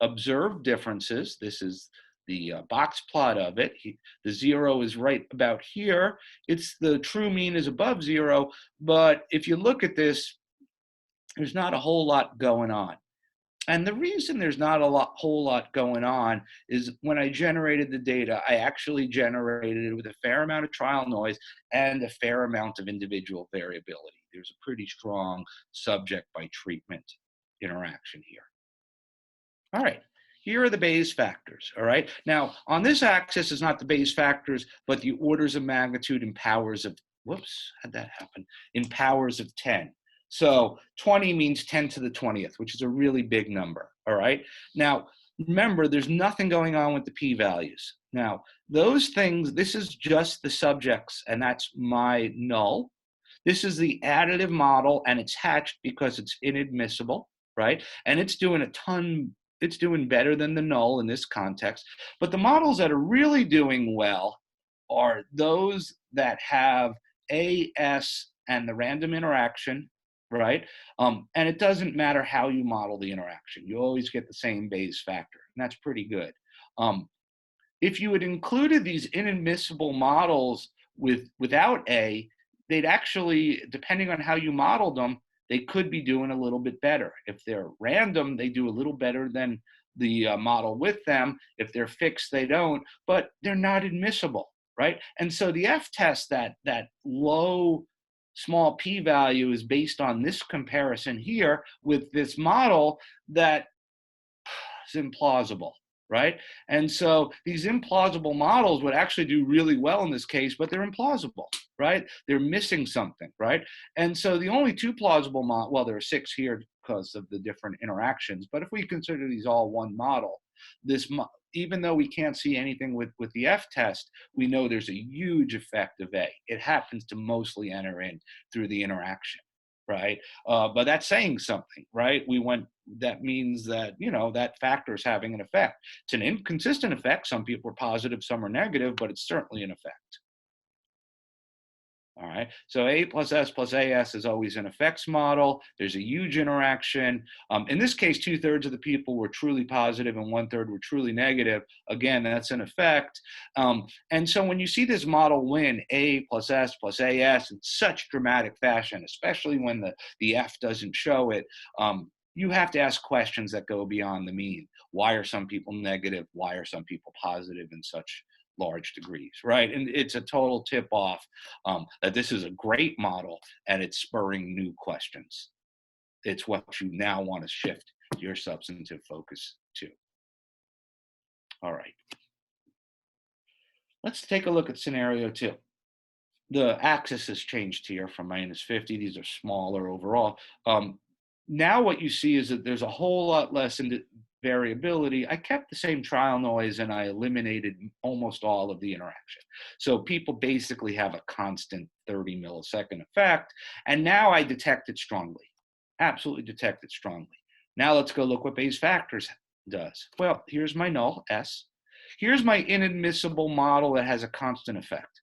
observed differences. This is the box plot of it. The 0 is right about here. It's the true mean is above 0, but if you look at this, there's not a whole lot going on. And the reason there's not a whole lot going on is when I generated the data, I actually generated it with a fair amount of trial noise and a fair amount of individual variability. There's a pretty strong subject by treatment interaction here. All right. Here are the Bayes factors, all right? Now, on this axis is not the Bayes factors, but the orders of magnitude in powers of, whoops, how'd that happen? In powers of 10. So 20 means 10 to the 20th, which is a really big number, all right? Now, remember, there's nothing going on with the p-values. Now, those things, this is just the subjects, and that's my null. This is the additive model, and it's hatched because it's inadmissible, right? And it's doing it's doing better than the null in this context. But the models that are really doing well are those that have A, S, and the random interaction, right? And it doesn't matter how you model the interaction. You always get the same Bayes factor, and that's pretty good. If you had included these inadmissible models without A, they'd actually, depending on how you modeled them, they could be doing a little bit better. If they're random, they do a little better than the model with them. If they're fixed, they don't, but they're not admissible, right? And so the F-test, that low small p-value is based on this comparison here with this model that is implausible, right? And so these implausible models would actually do really well in this case, but they're implausible, right? They're missing something, right? And so the only 2 plausible models, well, there are 6 here because of the different interactions, but if we consider these all one model, even though we can't see anything with the F-test, we know there's a huge effect of A. It happens to mostly enter in through the interaction, right? But that's saying something, right? That means that, that factor is having an effect. It's an inconsistent effect. Some people are positive, some are negative, but it's certainly an effect. All right, so A plus S plus AS is always an effects model. There's a huge interaction. In this case, 2/3 of the people were truly positive and 1/3 were truly negative. Again, that's an effect. And so when you see this model win, A plus S plus AS, in such dramatic fashion, especially when the F doesn't show it, you have to ask questions that go beyond the mean. Why are some people negative? Why are some people positive in such large degrees, right? And it's a total tip-off that this is a great model and it's spurring new questions. It's what you now want to shift your substantive focus to. All right. Let's take a look at scenario 2. The axis has changed here from -50. These are smaller overall. Now what you see is that there's a whole lot less variability. I kept the same trial noise and I eliminated almost all of the interaction. So people basically have a constant 30 millisecond effect. And now I detect it strongly, absolutely detect it strongly. Now let's go look what Bayes factors does. Well, here's my null, S. Here's my inadmissible model that has a constant effect,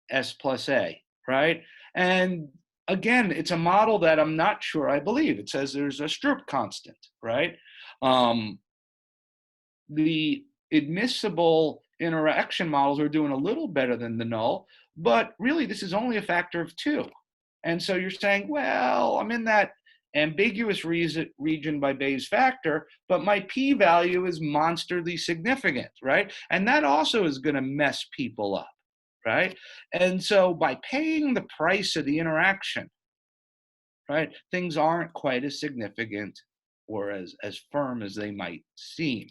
S plus A, right? And again, it's a model that I'm not sure I believe. It says there's a Stroop constant, right? The admissible interaction models are doing a little better than the null, but really this is only a factor of 2. And so you're saying, well, I'm in that ambiguous region by Bayes factor, but my p-value is monsterly significant, right? And that also is going to mess people up, right? And so by paying the price of the interaction, right, things aren't quite as significant or as firm as they might seem.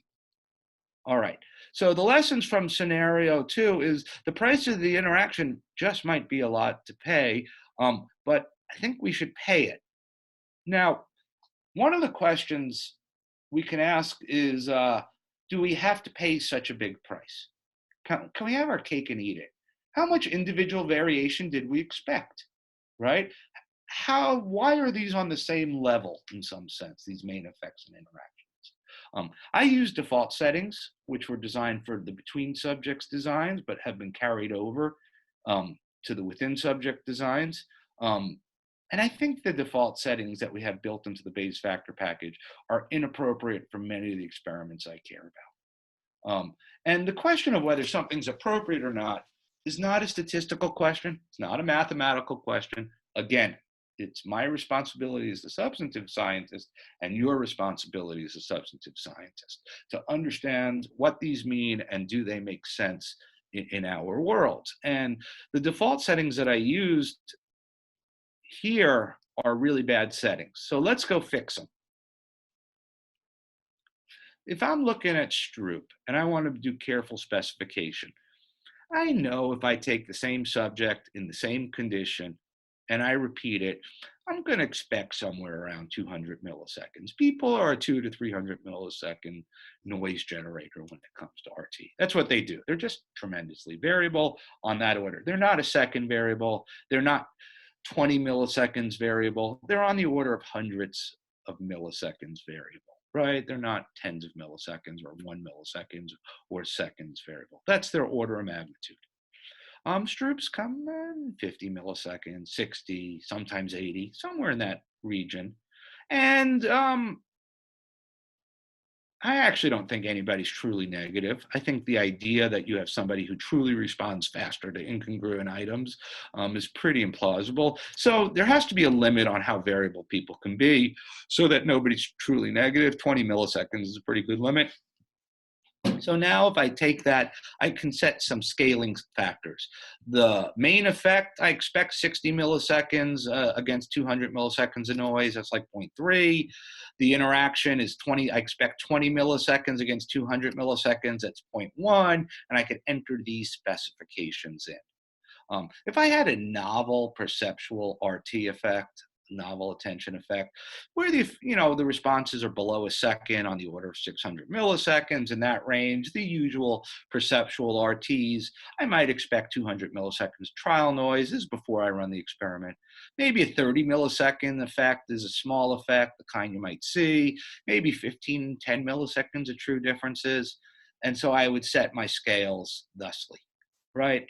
All right, so the lessons from scenario 2 is the price of the interaction just might be a lot to pay, but I think we should pay it. Now, one of the questions we can ask is, do we have to pay such a big price? Can we have our cake and eat it? How much individual variation did we expect, right? Why are these on the same level in some sense, these main effects and interactions? I use default settings, which were designed for the between subjects designs, but have been carried over to the within subject designs. And I think the default settings that we have built into the Bayes factor package are inappropriate for many of the experiments I care about. And the question of whether something's appropriate or not is not a statistical question. It's not a mathematical question. Again, it's my responsibility as a substantive scientist and your responsibility as a substantive scientist to understand what these mean and do they make sense in our world. And the default settings that I used here are really bad settings. So let's go fix them. If I'm looking at Stroop and I want to do careful specification, I know if I take the same subject in the same condition and I repeat it, I'm going to expect somewhere around 200 milliseconds. People are a 200 to 300 millisecond noise generator when it comes to RT. That's what they do. They're just tremendously variable on that order. They're not a second variable. They're not 20 milliseconds variable. They're on the order of hundreds of milliseconds variable, right? They're not tens of milliseconds or 1 millisecond or seconds variable. That's their order of magnitude. Stroops come in 50 milliseconds, 60, sometimes 80, somewhere in that region. And I actually don't think anybody's truly negative. I think the idea that you have somebody who truly responds faster to incongruent items is pretty implausible. So there has to be a limit on how variable people can be so that nobody's truly negative. 20 milliseconds is a pretty good limit. So now if I take that, I can set some scaling factors. The main effect, I expect 60 milliseconds against 200 milliseconds of noise. That's like 0.3. The interaction is 20. I expect 20 milliseconds against 200 milliseconds. That's 0.1. And I can enter these specifications in. If I had a novel perceptual RT effect, novel attention effect, where the responses are below a second, on the order of 600 milliseconds, in that range. The usual perceptual RTs, I might expect 200 milliseconds trial noise. This is before I run the experiment. Maybe a 30 millisecond effect is a small effect, the kind you might see. Maybe 15, 10 milliseconds of true differences. And so I would set my scales thusly, right?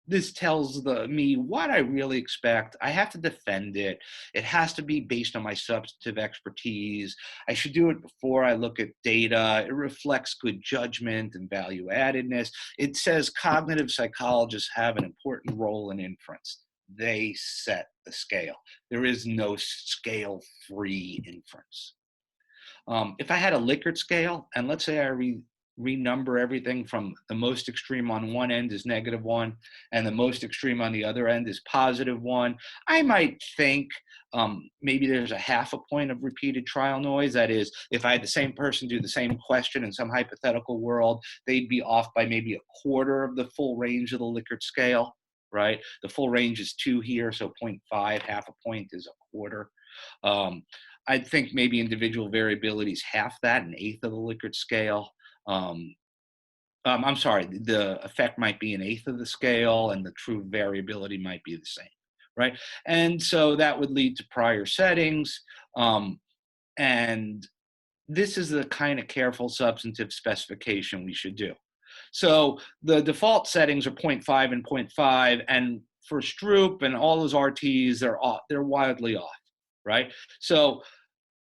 This tells me what I really expect. I have to defend it. It has to be based on my substantive expertise. I should do it before I look at data. It reflects good judgment and value addedness. It says cognitive psychologists have an important role in inference. They set the scale. There is no scale-free inference. If I had a Likert scale, and let's say I renumber everything from the most extreme on one end is -1 and the most extreme on the other end is +1, I might think maybe there's a half a point of repeated trial noise. That is, if I had the same person do the same question in some hypothetical world, they'd be off by maybe a quarter of the full range of the Likert scale, right? The full range is 2 here, so 0.5, half a point is a quarter. I'd think maybe individual variability is half that, an eighth of the Likert scale. I'm sorry, the effect might be an eighth of the scale and the true variability might be the same, right? And so that would lead to prior settings. And this is the kind of careful substantive specification we should do. So the default settings are 0.5 and 0.5, and for Stroop and all those RTs, they're wildly off, right? So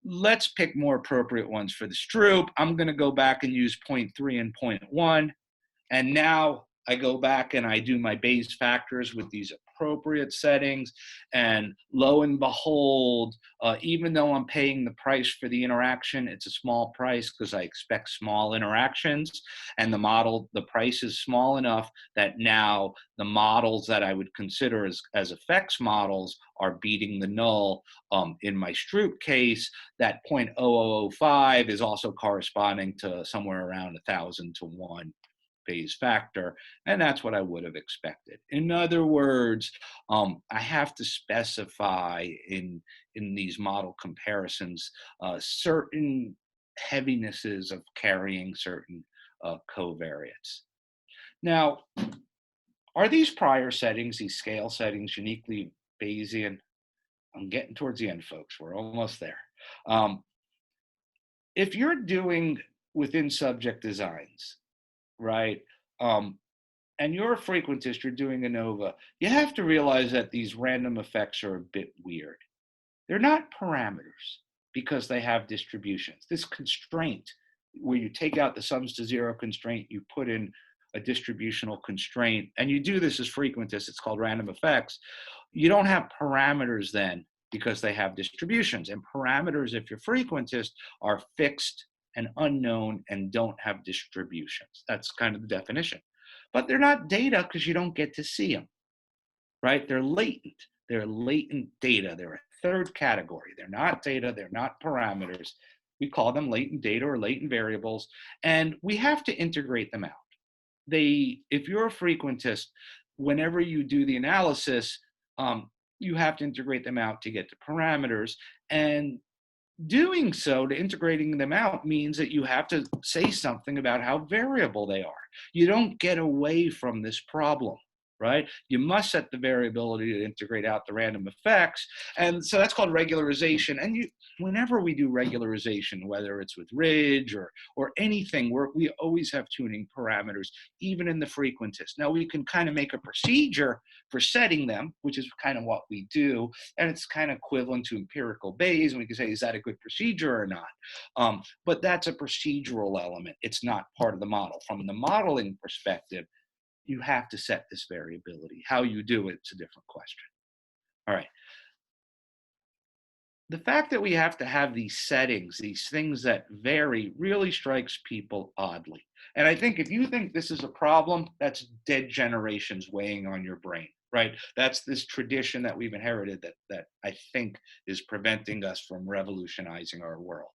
let's pick more appropriate ones for the Stroop. I'm going to go back and use 0.3 and 0.1. And now I go back and I do my Bayes factors with these appropriate settings. And lo and behold, even though I'm paying the price for the interaction, it's a small price because I expect small interactions. And the price is small enough that now the models that I would consider as effects models are beating the null. In my Stroop case, that 0.0005 is also corresponding to somewhere around 1,000 to 1 Bayes factor, and that's what I would have expected. In other words, I have to specify in these model comparisons certain heavinesses of carrying certain covariates. Now, are these prior settings, these scale settings, uniquely Bayesian? I'm getting towards the end, folks. We're almost there. If you're doing within subject designs, right, and you're a frequentist, you're doing ANOVA, you have to realize that these random effects are a bit weird. They're not parameters because they have distributions. This constraint, where you take out the sums to zero constraint, you put in a distributional constraint, and you do this as frequentists, it's called random effects. You don't have parameters then because they have distributions. And parameters, if you're frequentist, are fixed and unknown and don't have distributions. That's kind of the definition. But they're not data because you don't get to see them, right? They're latent. They're latent data. They're a third category. They're not data. They're not parameters. We call them latent data or latent variables, and we have to integrate them out. If you're a frequentist, whenever you do the analysis, you have to integrate them out to get to parameters. And doing so, to integrating them out, means that you have to say something about how variable they are. You don't get away from this problem, right? You must set the variability to integrate out the random effects. And so that's called regularization. And whenever we do regularization, whether it's with Ridge or anything, we always have tuning parameters, even in the frequentist. Now, we can kind of make a procedure for setting them, which is kind of what we do. And it's kind of equivalent to empirical Bayes. And we can say, is that a good procedure or not? But that's a procedural element. It's not part of the model. From the modeling perspective, you have to set this variability. How you do it's a different question. All right. The fact that we have to have these settings, these things that vary, really strikes people oddly. And I think if you think this is a problem, that's dead generations weighing on your brain, right? That's this tradition that we've inherited that I think is preventing us from revolutionizing our world.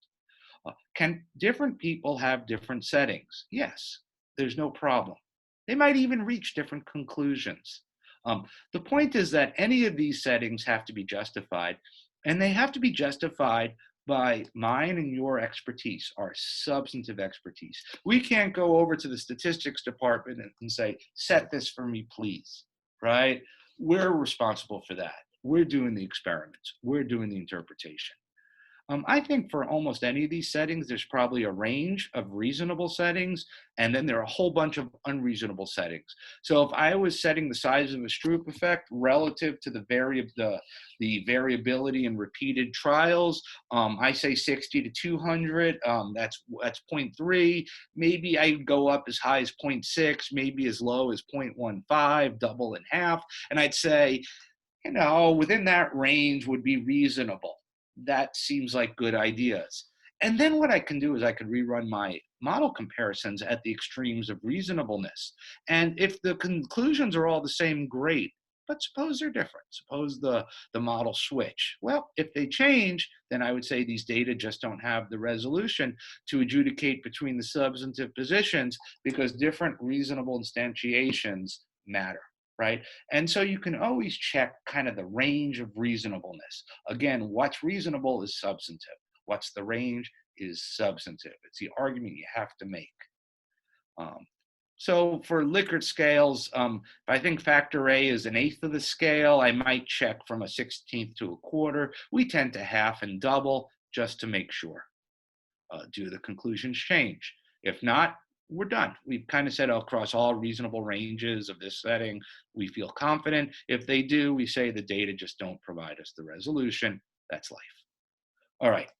Can different people have different settings? Yes, there's no problem. They might even reach different conclusions. The point is that any of these settings have to be justified, and they have to be justified by mine and your expertise, our substantive expertise. We can't go over to the statistics department and say, set this for me, please, right? We're responsible for that. We're doing the experiments. We're doing the interpretation. I think for almost any of these settings, there's probably a range of reasonable settings, and then there are a whole bunch of unreasonable settings. So if I was setting the size of a Stroop effect relative to the variability in repeated trials, I say 60 to 200, that's 0.3. Maybe I'd go up as high as 0.6, maybe as low as 0.15, double and half, and I'd say, you know, within that range would be reasonable. That seems like good ideas. And then what I can do is I could rerun my model comparisons at the extremes of reasonableness. And if the conclusions are all the same, great. But suppose they're different. Suppose the models switch. Well, if they change, then I would say these data just don't have the resolution to adjudicate between the substantive positions because different reasonable instantiations matter. Right? And so you can always check kind of the range of reasonableness. Again, what's reasonable is substantive. What's the range is substantive. It's the argument you have to make. So for Likert scales, if I think factor A is 1/8 of the scale, I might check from a 16th to a quarter. We tend to half and double just to make sure. Do the conclusions change? If not, we're done. We've kind of said across all reasonable ranges of this setting, we feel confident. If they do, we say the data just don't provide us the resolution. That's life. All right,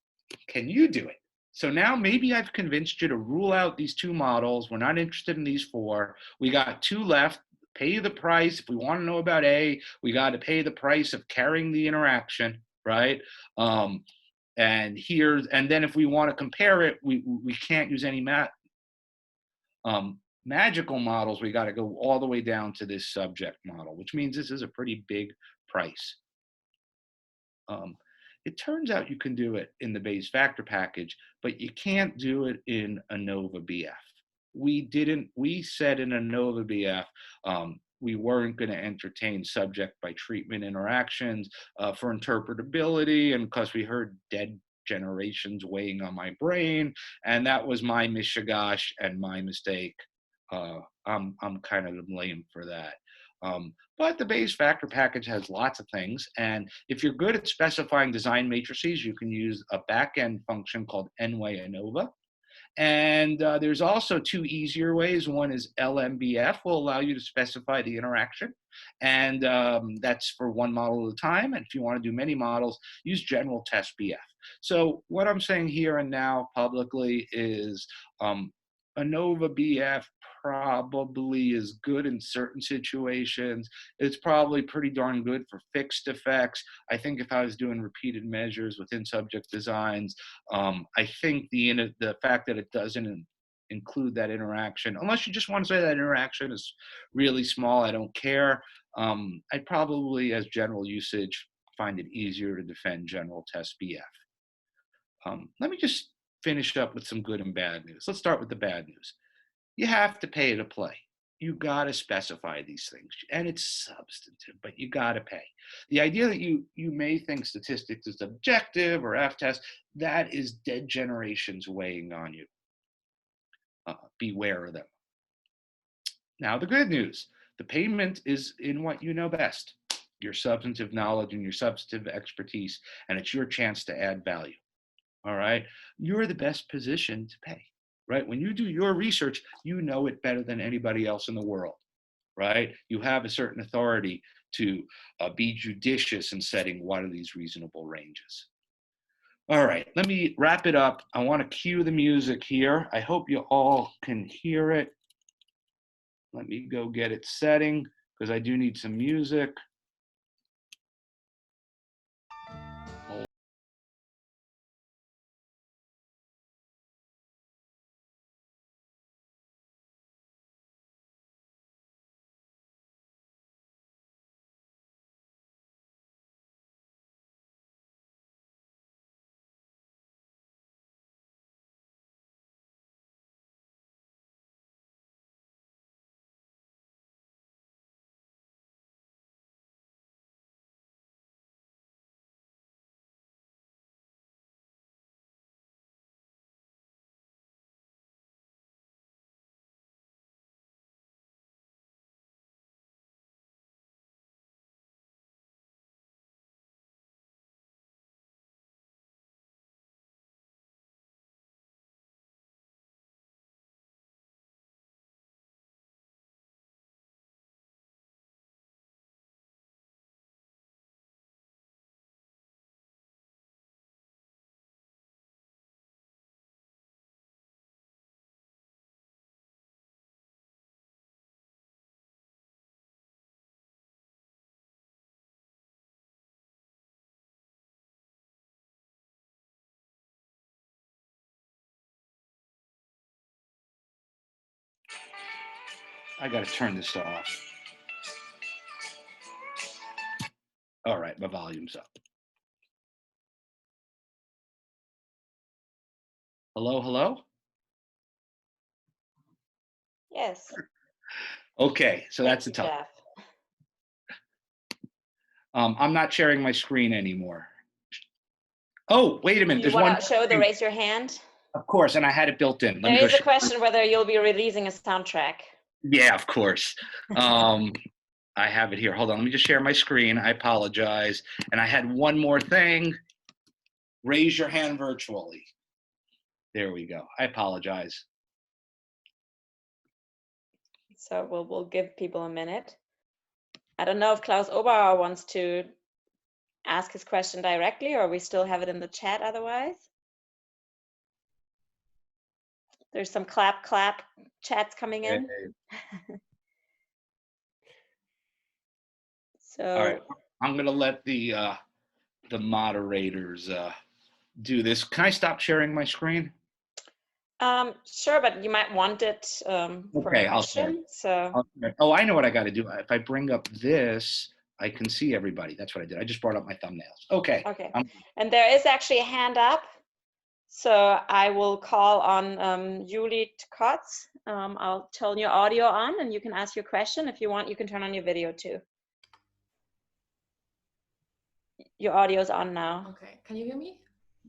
can you do it? So now maybe I've convinced you to rule out these two models. We're not interested in these four. We got two left. Pay the price. If we want to know about A, we got to pay the price of carrying the interaction, right? And then if we want to compare it, we can't use any magical models. We got to go all the way down to this subject model, which means this is a pretty big price. It turns out you can do it in the Bayes factor package, but you can't do it in ANOVA BF. We said in ANOVA BF, we weren't going to entertain subject by treatment interactions for interpretability, and because we heard dead generations weighing on my brain, and that was my mishigash and my mistake. I'm kind of to blame for that. But the Bayes factor package has lots of things, and if you're good at specifying design matrices, you can use a back-end function called NY ANOVA. And there's also two easier ways. One is LMBF will allow you to specify the interaction. And that's for one model at a time. And if you want to do many models, use general test BF. So what I'm saying here and now publicly is ANOVA BF probably is good in certain situations. It's probably pretty darn good for fixed effects. I think if I was doing repeated measures within subject designs, I think the fact that it doesn't include that interaction, unless you just want to say that interaction is really small, I don't care. I'd probably, as general usage, find it easier to defend general test BF. Let me just finish up with some good and bad news. Let's start with the bad news. You have to pay to play. You got to specify these things, and it's substantive, but you got to pay. The idea that you may think statistics is objective or F-test, that is dead generations weighing on you. Beware of them. Now the good news, the payment is in what you know best, your substantive knowledge and your substantive expertise, and it's your chance to add value. All right, you're the best position to pay. Right? When you do your research, you know it better than anybody else in the world, right? You have a certain authority to be judicious in setting what are these reasonable ranges. All right, let me wrap it up. I want to cue the music here. I hope you all can hear it. Let me go get it setting because I do need some music. I got to turn this off. All right, my volume's up. Hello, hello? Yes. Okay, so that's the Thank you, tough. Jeff. I'm not sharing my screen anymore. Oh, wait a minute. You There's one want to show the thing. raise your hand? Of course, and I had it built in. Let There me go is a share. question whether you'll be releasing a soundtrack. Yeah, of course. I have it here. Hold on. Let me just share my screen. I apologize. And I had one more thing. Raise your hand virtually. There we go. I apologize. So we'll give people a minute. I don't know if Klaus Oberer wants to ask his question directly, or we still have it in the chat otherwise. There's some clap chats coming in. So All right. I'm going to let the moderators do this. Can I stop sharing my screen? sure, but you might want it for Okay, a I'll share. question. So Oh, I know what I got to do. If I bring up this, I can see everybody. That's what I did. I just brought up my thumbnails. Okay. okay, and there is actually a hand up. So I will call on Julie Kotz. I'll turn your audio on, and you can ask your question. If you want, you can turn on your video too. Your audio is on now. Okay, can you hear me?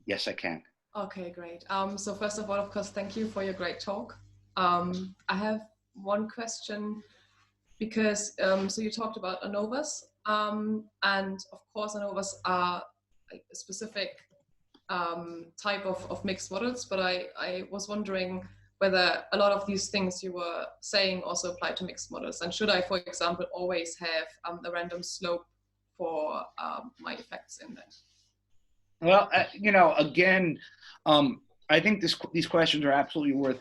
Yes, I can. Okay, great. So first of all, of course, thank you for your great talk. I have one question because so you talked about ANOVAs, and of course ANOVAs are a specific type of mixed models, but I was wondering whether a lot of these things you were saying also apply to mixed models, and should I, for example, always have the random slope for my effects in that? Well, you know, again, I think these questions are absolutely worth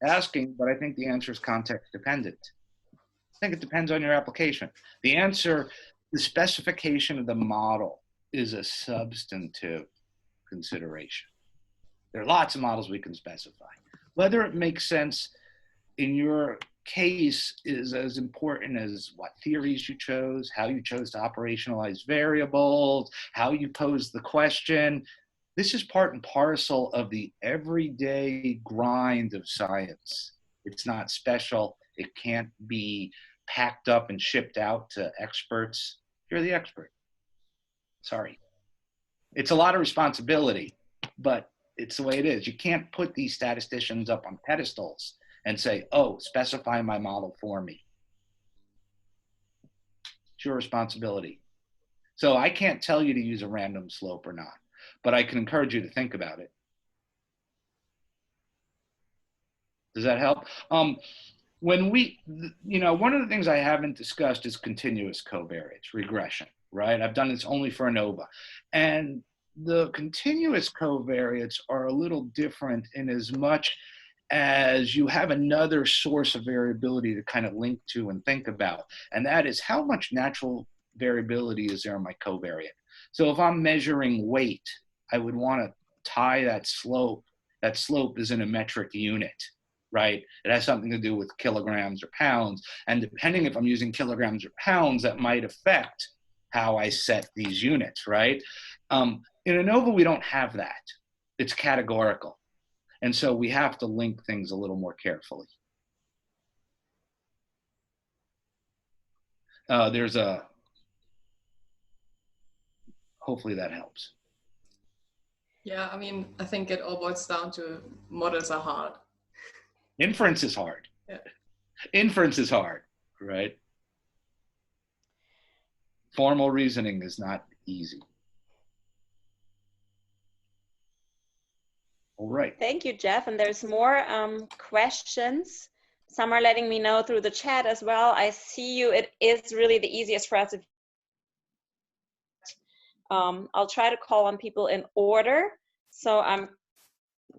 asking, but I think the answer is context dependent. I think it depends on your application. The answer, the specification of the model is a substantive consideration. There are lots of models we can specify. Whether it makes sense in your case is as important as what theories you chose, how you chose to operationalize variables, how you pose the question. This is part and parcel of the everyday grind of science. It's not special. It can't be packed up and shipped out to experts. You're the expert. Sorry. It's a lot of responsibility, but it's the way it is. You can't put these statisticians up on pedestals and say, oh, specify my model for me. It's your responsibility. So I can't tell you to use a random slope or not, but I can encourage you to think about it. Does that help? When we, you know, one of the things I haven't discussed is continuous covariates, regression, right? I've done this only for ANOVA. And the continuous covariates are a little different in as much as you have another source of variability to kind of link to and think about. And that is how much natural variability is there in my covariate. So if I'm measuring weight, I would want to tie that slope. That slope is in a metric unit, right? It has something to do with kilograms or pounds. And depending if I'm using kilograms or pounds, that might affect how I set these units, right? In ANOVA, we don't have that. It's categorical. And so we have to link things a little more carefully. Hopefully that helps. Yeah, I mean, I think it all boils down to models are hard. Inference is hard. Yeah. Inference is hard, right? Formal reasoning is not easy. All right. Thank you, Jeff. And there's more questions. Some are letting me know through the chat as well. I see you. It is really the easiest for us. I'll try to call on people in order. So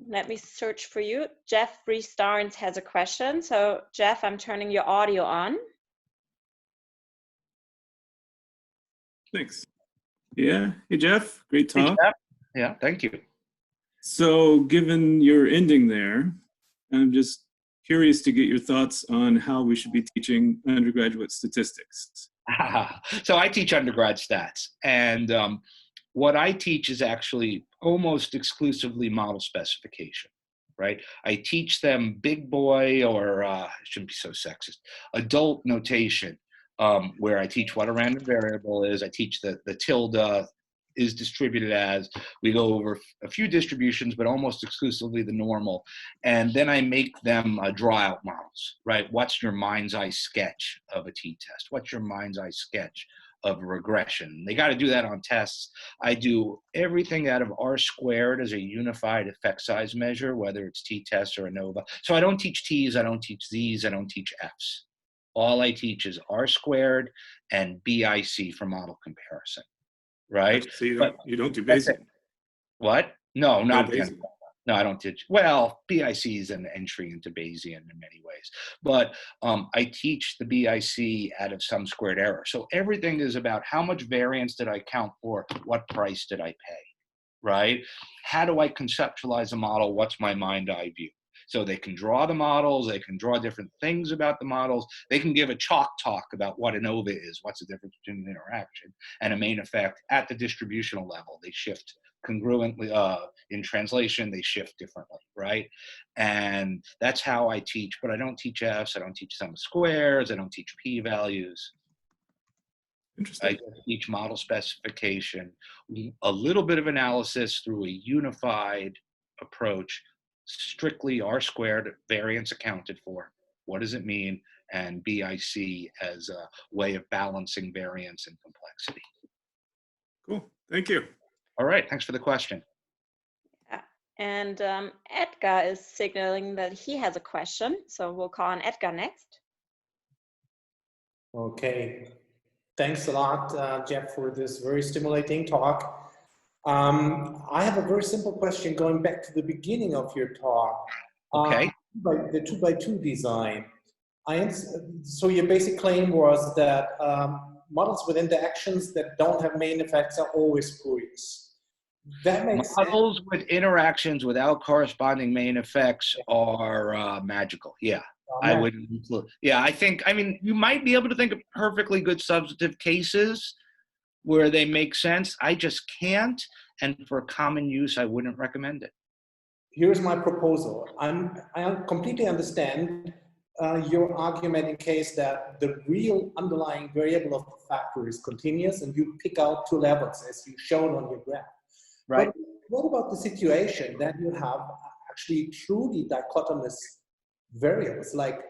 let me search for you. Jeffrey Starnes has a question. So Jeff, I'm turning your audio on. Thanks. Yeah. Hey, Jeff. Great talk. Hey, Jeff. Yeah, thank you. So given your ending there, I'm just curious to get your thoughts on how we should be teaching undergraduate statistics. So I teach undergrad stats, and what I teach is actually almost exclusively model specification, right? I teach them big boy, or I shouldn't be so sexist, adult notation, where I teach what a random variable is. I teach the tilde is distributed as. We go over a few distributions, but almost exclusively the normal. And then I make them draw out models, right? What's your mind's eye sketch of a t-test? What's your mind's eye sketch of regression? They got to do that on tests. I do everything out of R squared as a unified effect size measure, whether it's t-tests or ANOVA. So I don't teach T's, I don't teach Z's, I don't teach F's. All I teach is R squared and BIC for model comparison. Right? So you but don't do Bayesian. What? No, not Bayesian. No, I don't teach. Well, BIC is an entry into Bayesian in many ways, but I teach the BIC out of sum squared error. So everything is about how much variance did I count for, what price did I pay, right? How do I conceptualize a model? What's my mind eye view? So they can draw the models, they can draw different things about the models, they can give a chalk talk about what ANOVA is, what's the difference between an interaction and a main effect at the distributional level. They shift congruently, in translation, they shift differently, right? And that's how I teach, but I don't teach Fs, I don't teach sum of squares, I don't teach p-values. Interesting. I teach model specification, a little bit of analysis through a unified approach, strictly R squared, variance accounted for. What does it mean? And BIC as a way of balancing variance and complexity. Cool. Thank you. All right. Thanks for the question. Yeah. And Edgar is signaling that he has a question. So we'll call on Edgar next. Okay. Thanks a lot, Jeff, for this very stimulating talk. I have a very simple question going back to the beginning of your talk. Okay. The 2x2 design. So your basic claim was that models with interactions that don't have main effects are always spurious. That makes sense. Models with interactions without corresponding main effects are magical. Yeah. I would, yeah, I mean, you might be able to think of perfectly good substantive cases where they make sense. I just can't, and for common use, I wouldn't recommend it. Here's my proposal. I completely understand your argument in case that the real underlying variable of the factor is continuous and you pick out two levels as you showed on your graph. Right. But what about the situation that you have actually truly dichotomous variables like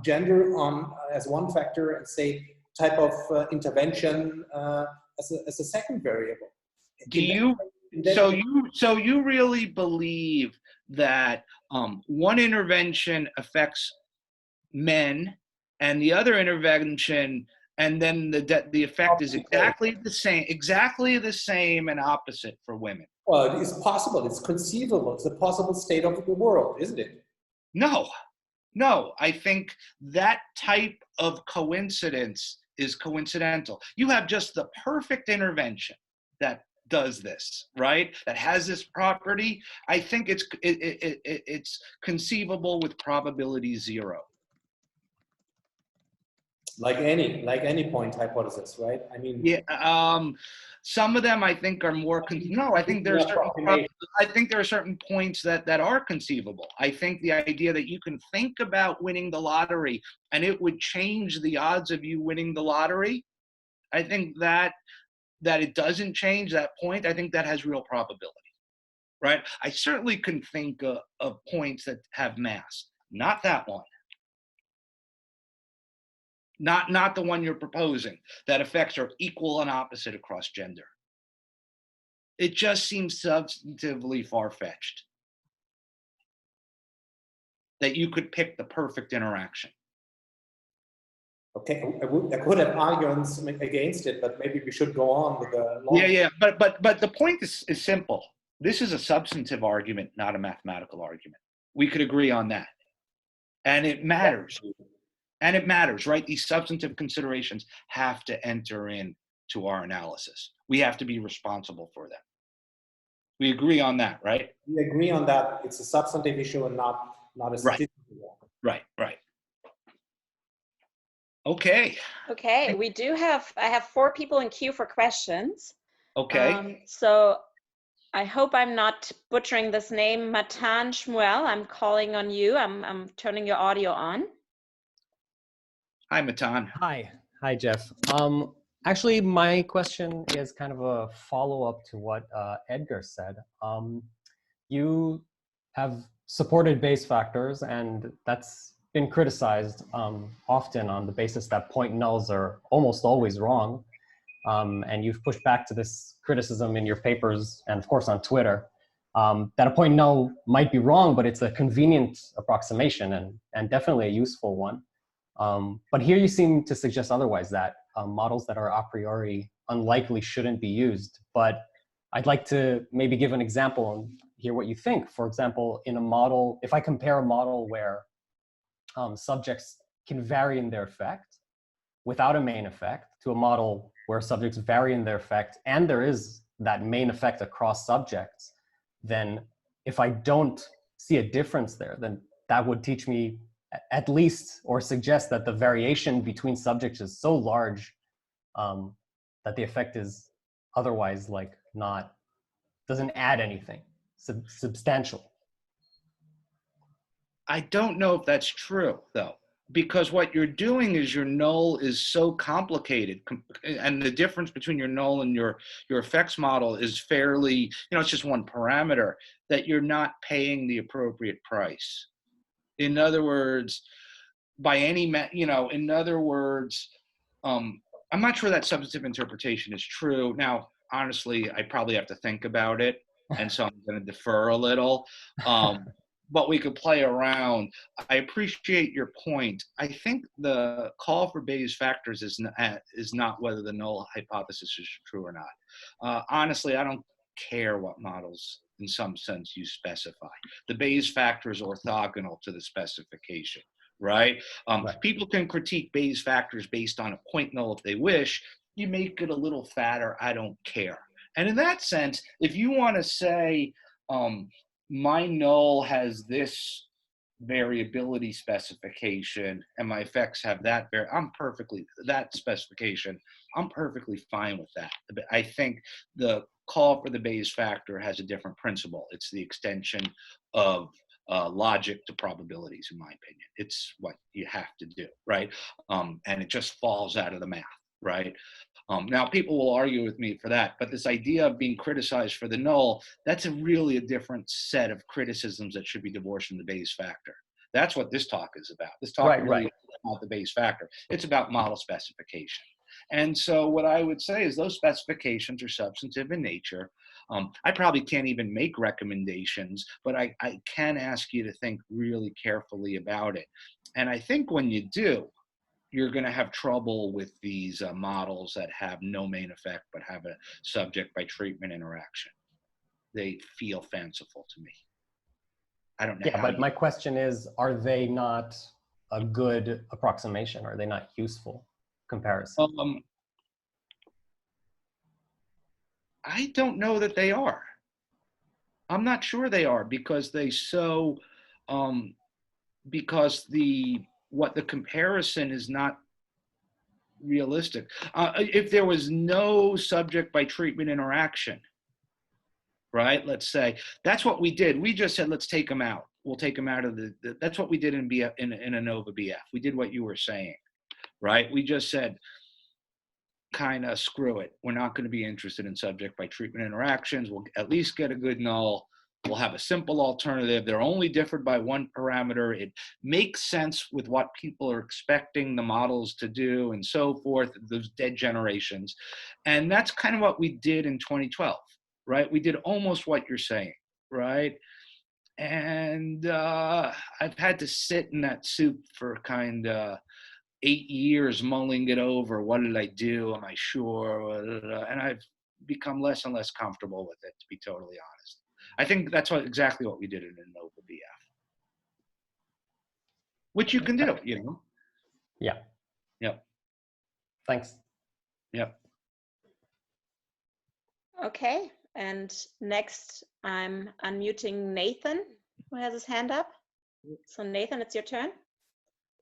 gender as one factor and say type of intervention as a second variable? So you really believe that one intervention affects men and the other intervention, and then the effect is exactly the same and opposite for women? Well, it's possible. It's conceivable. It's a possible state of the world, isn't it? No, I think that type of coincidence is coincidental. You have just the perfect intervention that does this, right? That has this property. I think it's conceivable with probability 0. Like any point hypothesis, right? I mean, yeah. Some of them I think are more. I think there are certain points that are conceivable. I think the idea that you can think about winning the lottery and it would change the odds of you winning the lottery. I think that it doesn't change that point. I think that has real probability, right? I certainly can think of points that have mass. Not that one. Not the one you're proposing, that effects are equal and opposite across gender. It just seems substantively far-fetched that you could pick the perfect interaction. Okay, I could have arguments against it, but maybe we should go on with the long. Yeah, but the point is simple. This is a substantive argument, not a mathematical argument. We could agree on that. And it matters. And it matters, right? These substantive considerations have to enter into our analysis. We have to be responsible for them. We agree on that, right? We agree on that. It's a substantive issue and not not a Right. statistical one. Right, right. Okay, Okay, I have 4 people in queue for questions. okay. So I hope I'm not butchering this name, Matan Shmuel. I'm calling on you. I'm turning your audio on. Hi, Matan. Hi, Jeff. Actually, my question is kind of a follow-up to what Edgar said. You have supported Bayes factors, and that's been criticized often on the basis that point nulls are almost always wrong. And you've pushed back to this criticism in your papers and, of course, on Twitter, that a point null might be wrong, but it's a convenient approximation and definitely a useful one. But here you seem to suggest otherwise, that models that are a priori unlikely shouldn't be used. But I'd like to maybe give an example and hear what you think. For example, in a model, if I compare a model where subjects can vary in their effect without a main effect to a model where subjects vary in their effect and there is that main effect across subjects, then if I don't see a difference there, then that would teach me at least, or suggest that the variation between subjects is so large that the effect is otherwise like doesn't add anything substantial. I don't know if that's true, though, because what you're doing is your null is so complicated, and the difference between your null and your effects model is fairly, it's just one parameter, that you're not paying the appropriate price. In other words, in other words, I'm not sure that substantive interpretation is true. Now, honestly, I probably have to think about it, and so I'm going to defer a little. But we could play around. I appreciate your point. I think the call for Bayes factors is not whether the null hypothesis is true or not. Honestly, I don't care what models, in some sense, you specify. The Bayes factor is orthogonal to the specification, right? Right. People can critique Bayes factors based on a point null if they wish. You make it a little fatter, I don't care. And in that sense, if you want to say, my null has this variability specification and my effects have that specification, I'm perfectly fine with that. I think the call for the Bayes factor has a different principle. It's the extension of logic to probabilities, in my opinion. It's what you have to do, right? And it just falls out of the math, right? Now, people will argue with me for that, but this idea of being criticized for the null, that's really a different set of criticisms that should be divorced from the Bayes factor. That's what this talk is about. This talk really is about the Bayes factor. It's about model specification. And so what I would say is those specifications are substantive in nature. I probably can't even make recommendations, but I can ask you to think really carefully about it. And I think when you do, you're going to have trouble with these models that have no main effect but have a subject by treatment interaction. They feel fanciful to me. I don't know. Yeah, but my question is, are they not a good approximation? Are they not useful comparison? I don't know that they are. I'm not sure they are because what the comparison is not realistic. If there was no subject by treatment interaction, right? Let's say that's what we did. We just said, let's take them out. We'll take them out of that's what we did in ANOVA BF. We did what you were saying, right? We just said, kind of screw it. We're not going to be interested in subject by treatment interactions. We'll at least get a good null. We'll have a simple alternative. They're only differed by one parameter. It makes sense with what people are expecting the models to do and so forth, those dead generations. And that's kind of what we did in 2012, right? We did almost what you're saying, right? And I've had to sit in that soup for kind of 8 years mulling it over. What did I do? Am I sure? And I've become less and less comfortable with it, to be totally honest. I think that's exactly what we did in ANOVA BF, which you can do, Yeah. Yep. Thanks. Yep. Okay, and next I'm unmuting Nathan, who has his hand up. So Nathan, it's your turn.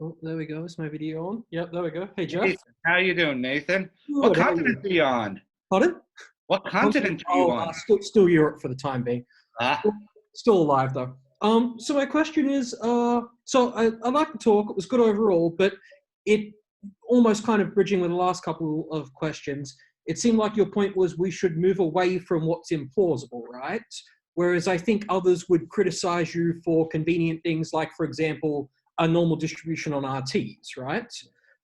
Oh, there we go. Is my video on? Yep, there we go. Hey, Jeff. Nathan, how you doing, Nathan? Good, What how are continent are you on? Pardon? What continent are you on? Still Europe for the time being. Ah. Still alive though. So my question is, so I like the talk. It was good overall, but it almost kind of bridging with the last couple of questions. It seemed like your point was we should move away from what's implausible, right? Whereas I think others would criticize you for convenient things like, for example, a normal distribution on RTs, right?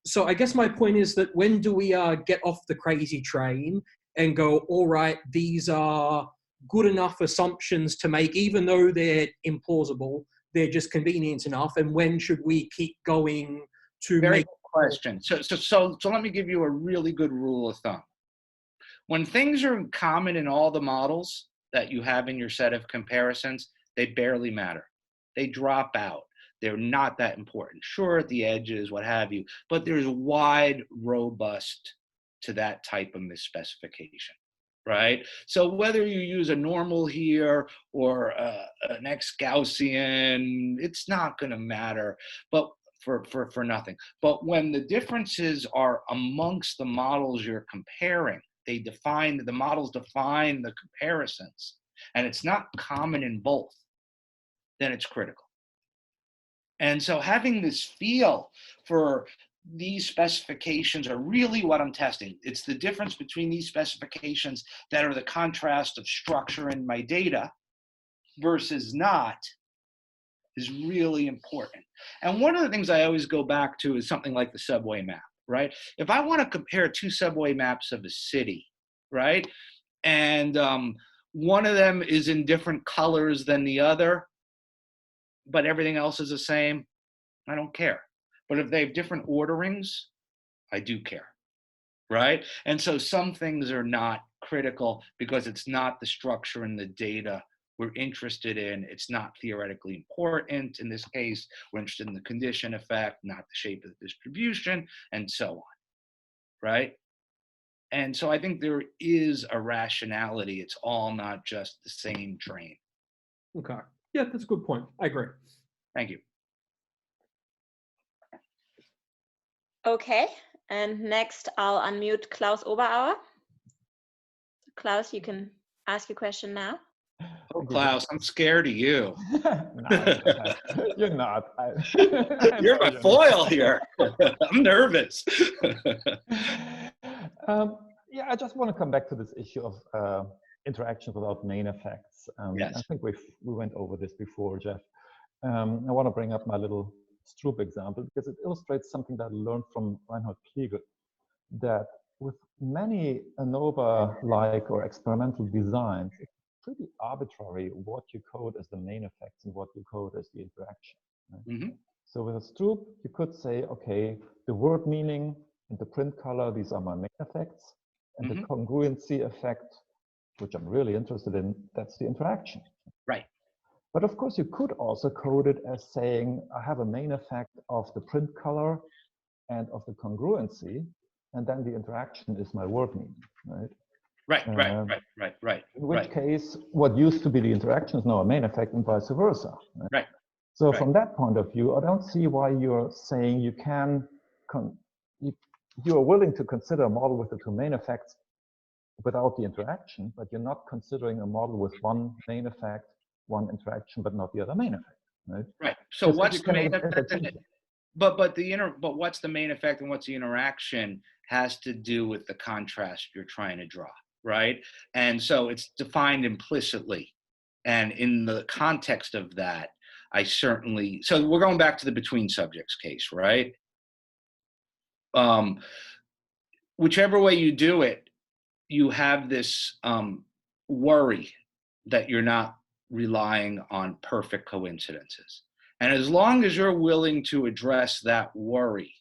So I guess my point is that when do we get off the crazy train and go, all right, these are good enough assumptions to make, even though they're implausible, they're just convenient enough, and when should we keep going to Very make... good question. So let me give you a really good rule of thumb. When things are common in all the models that you have in your set of comparisons, they barely matter. They drop out. They're not that important. Sure, at the edges, what have you, but there's wide, robust to that type of misspecification, right? So whether you use a normal here or an ex-Gaussian, it's not going to matter, but for nothing. But when the differences are amongst the models you're comparing, the models define the comparisons, and it's not common in both, then it's critical. And so having this feel for these specifications are really what I'm testing. It's the difference between these specifications that are the contrast of structure in my data versus not is really important. And one of the things I always go back to is something like the subway map, right? If I want to compare two subway maps of a city, right? And one of them is in different colors than the other, but everything else is the same, I don't care. But if they have different orderings, I do care, right? And so some things are not critical because it's not the structure and the data we're interested in. It's not theoretically important. In this case, we're interested in the condition effect, not the shape of the distribution, and so on, right? And so I think there is a rationality. It's all not just the same train. Okay. Yeah, that's a good point. I agree. Thank you. Okay, and next I'll unmute Klaus Oberauer. Klaus, you can ask your question now. Oh, Klaus, I'm scared of you. No, you're not. You're my foil here. I'm nervous. Yeah, I just want to come back to this issue of interaction without main effects. Yes. I think we went over this before, Jeff. I want to bring up my little Stroop example because it illustrates something that I learned from Reinhold Kliegel, that with many ANOVA-like or experimental designs, it's pretty arbitrary what you code as the main effects and what you code as the interaction. Right? Mm-hmm. So with a Stroop, you could say, okay, the word meaning and the print color, these are my main effects, and the congruency effect, which I'm really interested in, that's the interaction. Right. But of course, you could also code it as saying, I have a main effect of the print color and of the congruency, and then the interaction is my word meaning, right? Right. In which case, what used to be the interaction is now a main effect and vice versa. Right. So from that point of view, I don't see why you're saying you can, you are willing to consider a model with the two main effects without the interaction, but you're not considering a model with one main effect, one interaction, but not the other main effect, right? Right. So what's the main effect? But what's the main effect and what's the interaction has to do with the contrast you're trying to draw, right? And so it's defined implicitly. And in the context of that, so we're going back to the between subjects case, right? Whichever way you do it, you have this worry that you're not relying on perfect coincidences. And as long as you're willing to address that worry,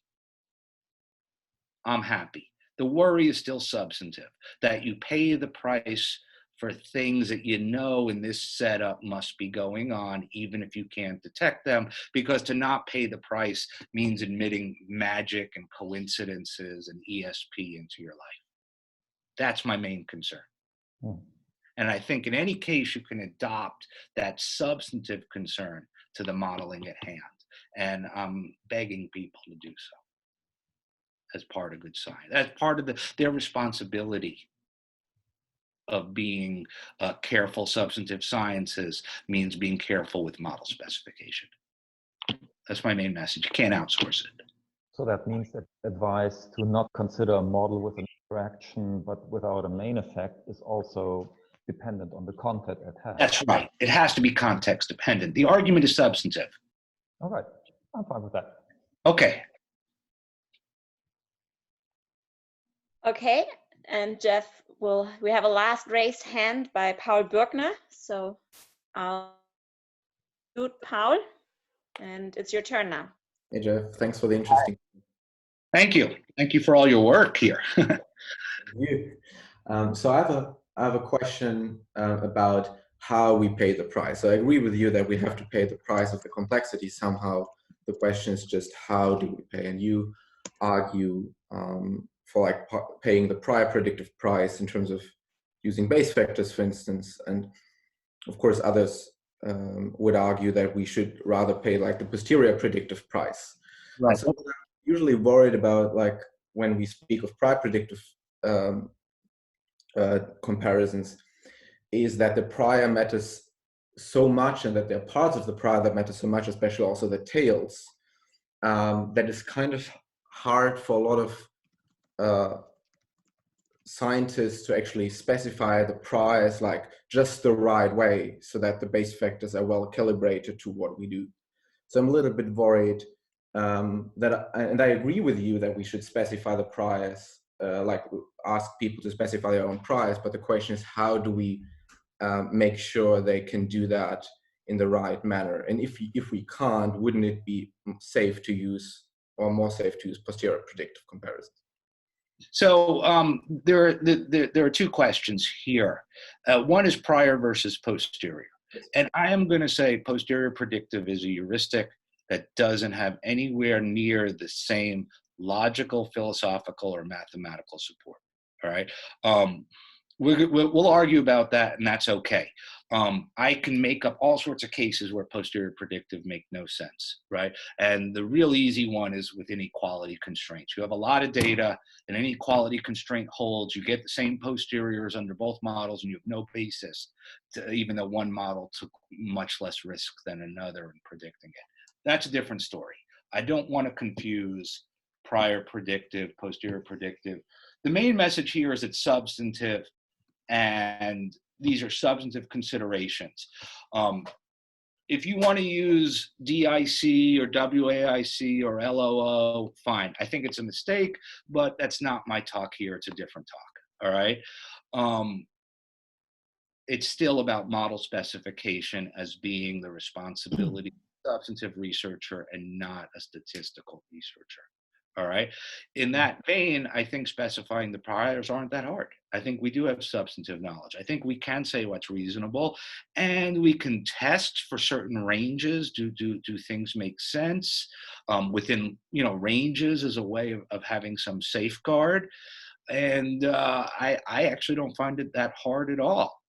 I'm happy. The worry is still substantive, that you pay the price for things that you know in this setup must be going on, even if you can't detect them, because to not pay the price means admitting magic and coincidences and ESP into your life. That's my main concern. And I think in any case, you can adopt that substantive concern to the modeling at hand. And I'm begging people to do so as part of good science, as part of their responsibility of being careful. Substantive sciences means being careful with model specification. That's my main message. You can't outsource it. So that means that advice to not consider a model with an interaction but without a main effect is also dependent on the content it has. That's right. It has to be context dependent. The argument is substantive. All right. I'm fine with that. Okay. Okay, and Jeff, we have a last raised hand by Paul Birkner. So I'll mute Paul, and it's your turn now. Hey, Jeff. Thanks for the interesting. Thank you. Thank you for all your work here. Thank you. So I have a question about how we pay the price. So I agree with you that we have to pay the price of the complexity somehow. The question is just how do we pay? And you argue for like paying the prior predictive price in terms of using base factors, for instance. And of course, others would argue that we should rather pay like the posterior predictive price. Right. So I'm usually worried about like when we speak of prior predictive comparisons is that the prior matters so much and that there are parts of the prior that matter so much, especially also the tails, that is kind of hard for a lot of scientists to actually specify the priors like just the right way so that the base factors are well calibrated to what we do. So I'm a little bit worried that, and I agree with you that we should specify the priors, like ask people to specify their own priors, but the question is how do we make sure they can do that in the right manner? And if we can't, wouldn't it be safe to use or more safe to use posterior predictive comparisons? So there are two questions here. One is prior versus posterior. And I am going to say posterior predictive is a heuristic that doesn't have anywhere near the same logical, philosophical, or mathematical support. All right. We'll argue about that, and that's okay. I can make up all sorts of cases where posterior predictive make no sense, right? And the real easy one is with inequality constraints. You have a lot of data, and any inequality constraint holds. You get the same posteriors under both models, and you have no basis, even though one model took much less risk than another in predicting it. That's a different story. I don't want to confuse prior predictive, posterior predictive. The main message here is it's substantive, and these are substantive considerations. If you want to use DIC or WAIC or LOO, fine. I think it's a mistake, but that's not my talk here. It's a different talk, all right? It's still about model specification as being the responsibility of a substantive researcher and not a statistical researcher. All right. In that vein, I think specifying the priors aren't that hard. I think we do have substantive knowledge. I think we can say what's reasonable, and we can test for certain ranges. Do things make sense within ranges as a way of having some safeguard? And I actually don't find it that hard at all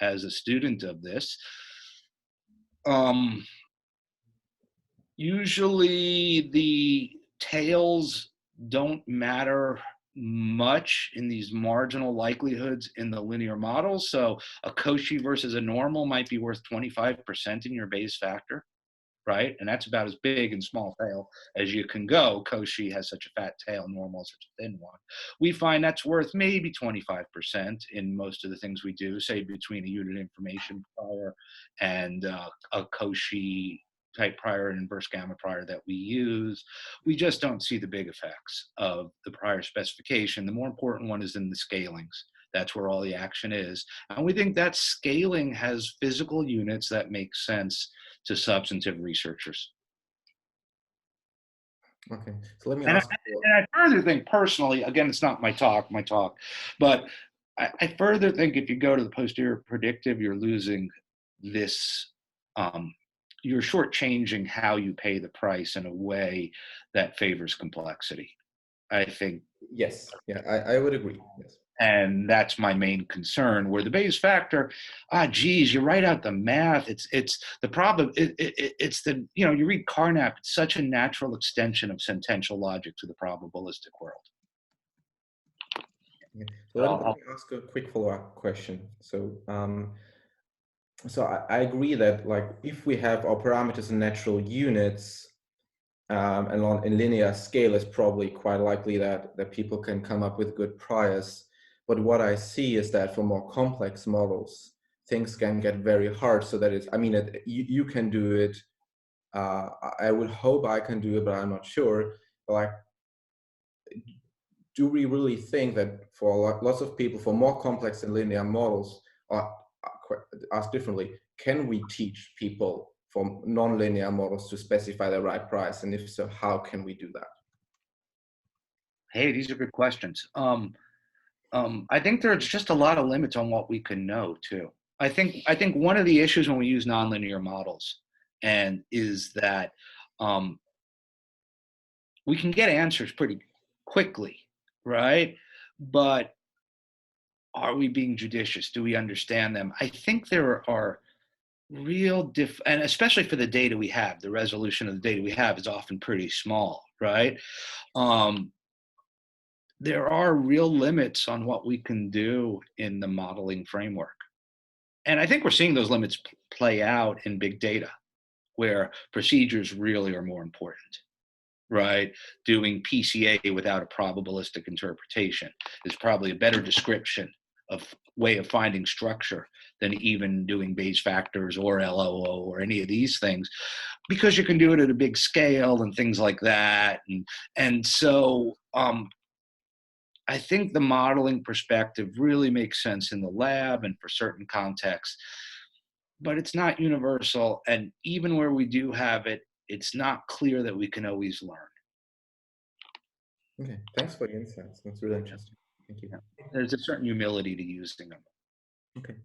as a student of this. Usually the tails don't matter much in these marginal likelihoods in the linear models. So a Cauchy versus a normal might be worth 25% in your Bayes factor, right? And that's about as big and small tail as you can go. Cauchy has such a fat tail, normal such a thin one. We find that's worth maybe 25% in most of the things we do, say between a unit information prior and a Cauchy type prior and inverse gamma prior that we use. We just don't see the big effects of the prior specification. The more important one is in the scalings. That's where all the action is. And we think that scaling has physical units that make sense to substantive researchers. Okay, so let me ask. And I further think personally, again, it's not my talk, but I further think if you go to the posterior predictive, you're losing this, you're shortchanging how you pay the price in a way that favors complexity. I think. Yes, yeah, I would agree. Yes. And that's my main concern, where the Bayes factor, geez, you write out the math. It's the problem. It's the, you read Carnap, it's such a natural extension of sentential logic to the probabilistic world. Okay. So let me ask a quick follow-up question. So, I agree that, like, if we have our parameters in natural units, and in linear scale, it's probably quite likely that people can come up with good priors. But what I see is that for more complex models, things can get very hard. So that is, I mean, you can do it. I would hope I can do it, but I'm not sure. But, like, do we really think that for lots of people, for more complex and linear models, asked differently, can we teach people for nonlinear models to specify the right price? And if so, how can we do that? Hey, these are good questions. I think there's just a lot of limits on what we can know too. I think one of the issues when we use nonlinear models is that we can get answers pretty quickly, right? But are we being judicious? Do we understand them? I think there are real and especially for the data we have, the resolution of the data we have is often pretty small, right? There are real limits on what we can do in the modeling framework. And I think we're seeing those limits play out in big data, where procedures really are more important, right? Doing PCA without a probabilistic interpretation is probably a better description of way of finding structure than even doing Bayes factors or LOO or any of these things, because you can do it at a big scale and things like that. And so I think the modeling perspective really makes sense in the lab and for certain contexts, but it's not universal. And even where we do have it, it's not clear that we can always learn. Okay, thanks for the insights. That's really interesting. Thank you. There's a certain humility to using them. Okay.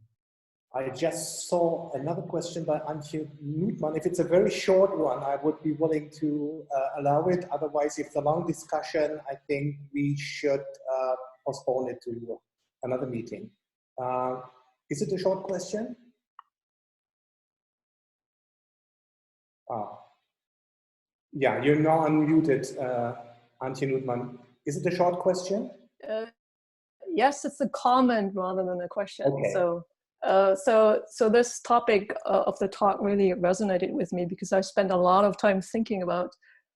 I just saw another question by Antje Nutman. If it's a very short one, I would be willing to allow it. Otherwise, if it's a long discussion, I think we should postpone it to another meeting. Is it a short question? Yeah, you're now unmuted, Antje Nutman. Is it a short question? Yes, it's a comment rather than a question. Okay. So this topic of the talk really resonated with me, because I spent a lot of time thinking about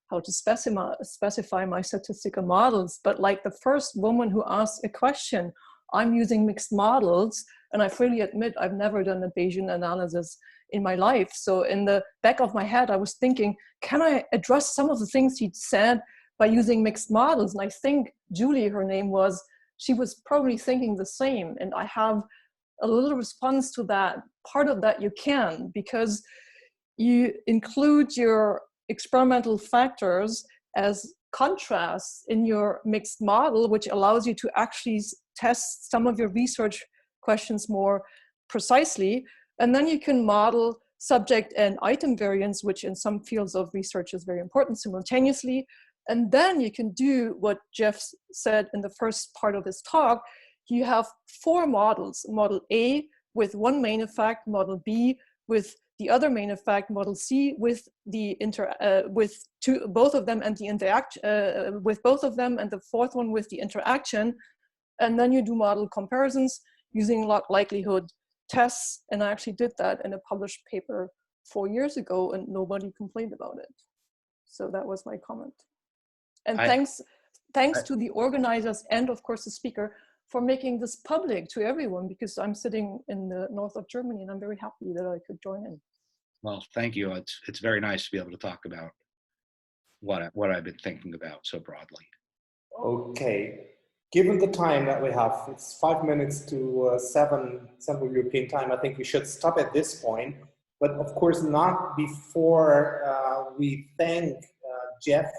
how to specify my statistical models. But like the first woman who asked a question, I'm using mixed models, and I freely admit I've never done a Bayesian analysis in my life. So in the back of my head, I was thinking, can I address some of the things he'd said by using mixed models? And I think Julie, her name was, she was probably thinking the same. And I have a little response to that. Part of that you can, because you include your experimental factors as contrasts in your mixed model, which allows you to actually test some of your research questions more precisely. And then you can model subject and item variance, which in some fields of research is very important, simultaneously. And then you can do what Jeff said in the first part of his talk. You have 4 models: model A with one main effect, model B with the other main effect, model C with the both of them and the interaction with both of them, and the fourth one with the interaction. And then you do model comparisons using log likelihood tests. And I actually did that in a published paper 4 years ago, and nobody complained about it. So that was my comment. And thanks to the organizers and of course the speaker for making this public to everyone, because I'm sitting in the north of Germany and I'm very happy that I could join in. Well, thank you. It's very nice to be able to talk about what I've been thinking about so broadly. Okay. Given the time that we have, it's 5 minutes to 7 Central European time. I think we should stop at this point, but of course not before we thank Jeff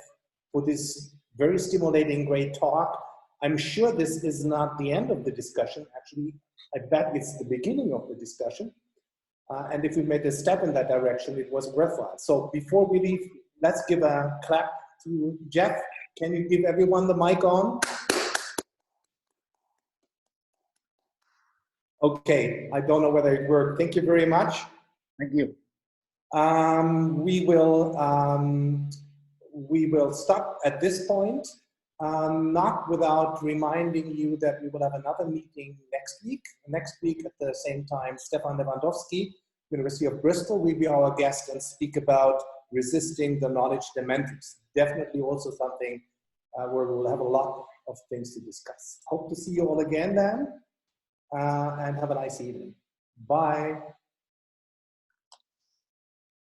for this very stimulating, great talk. I'm sure this is not the end of the discussion. Actually, I bet it's the beginning of the discussion. And if we made a step in that direction, it was worthwhile. So before we leave, let's give a clap to Jeff. Can you give everyone the mic on? Okay, I don't know whether it worked. Thank you very much. Thank you. We will stop at this point, not without reminding you that we will have another meeting next week. Next week at the same time, Stefan Lewandowski, University of Bristol, will be our guest and speak about resisting the knowledge dementors. Definitely also something where we will have a lot of things to discuss. Hope to see you all again then, and have a nice evening. Bye.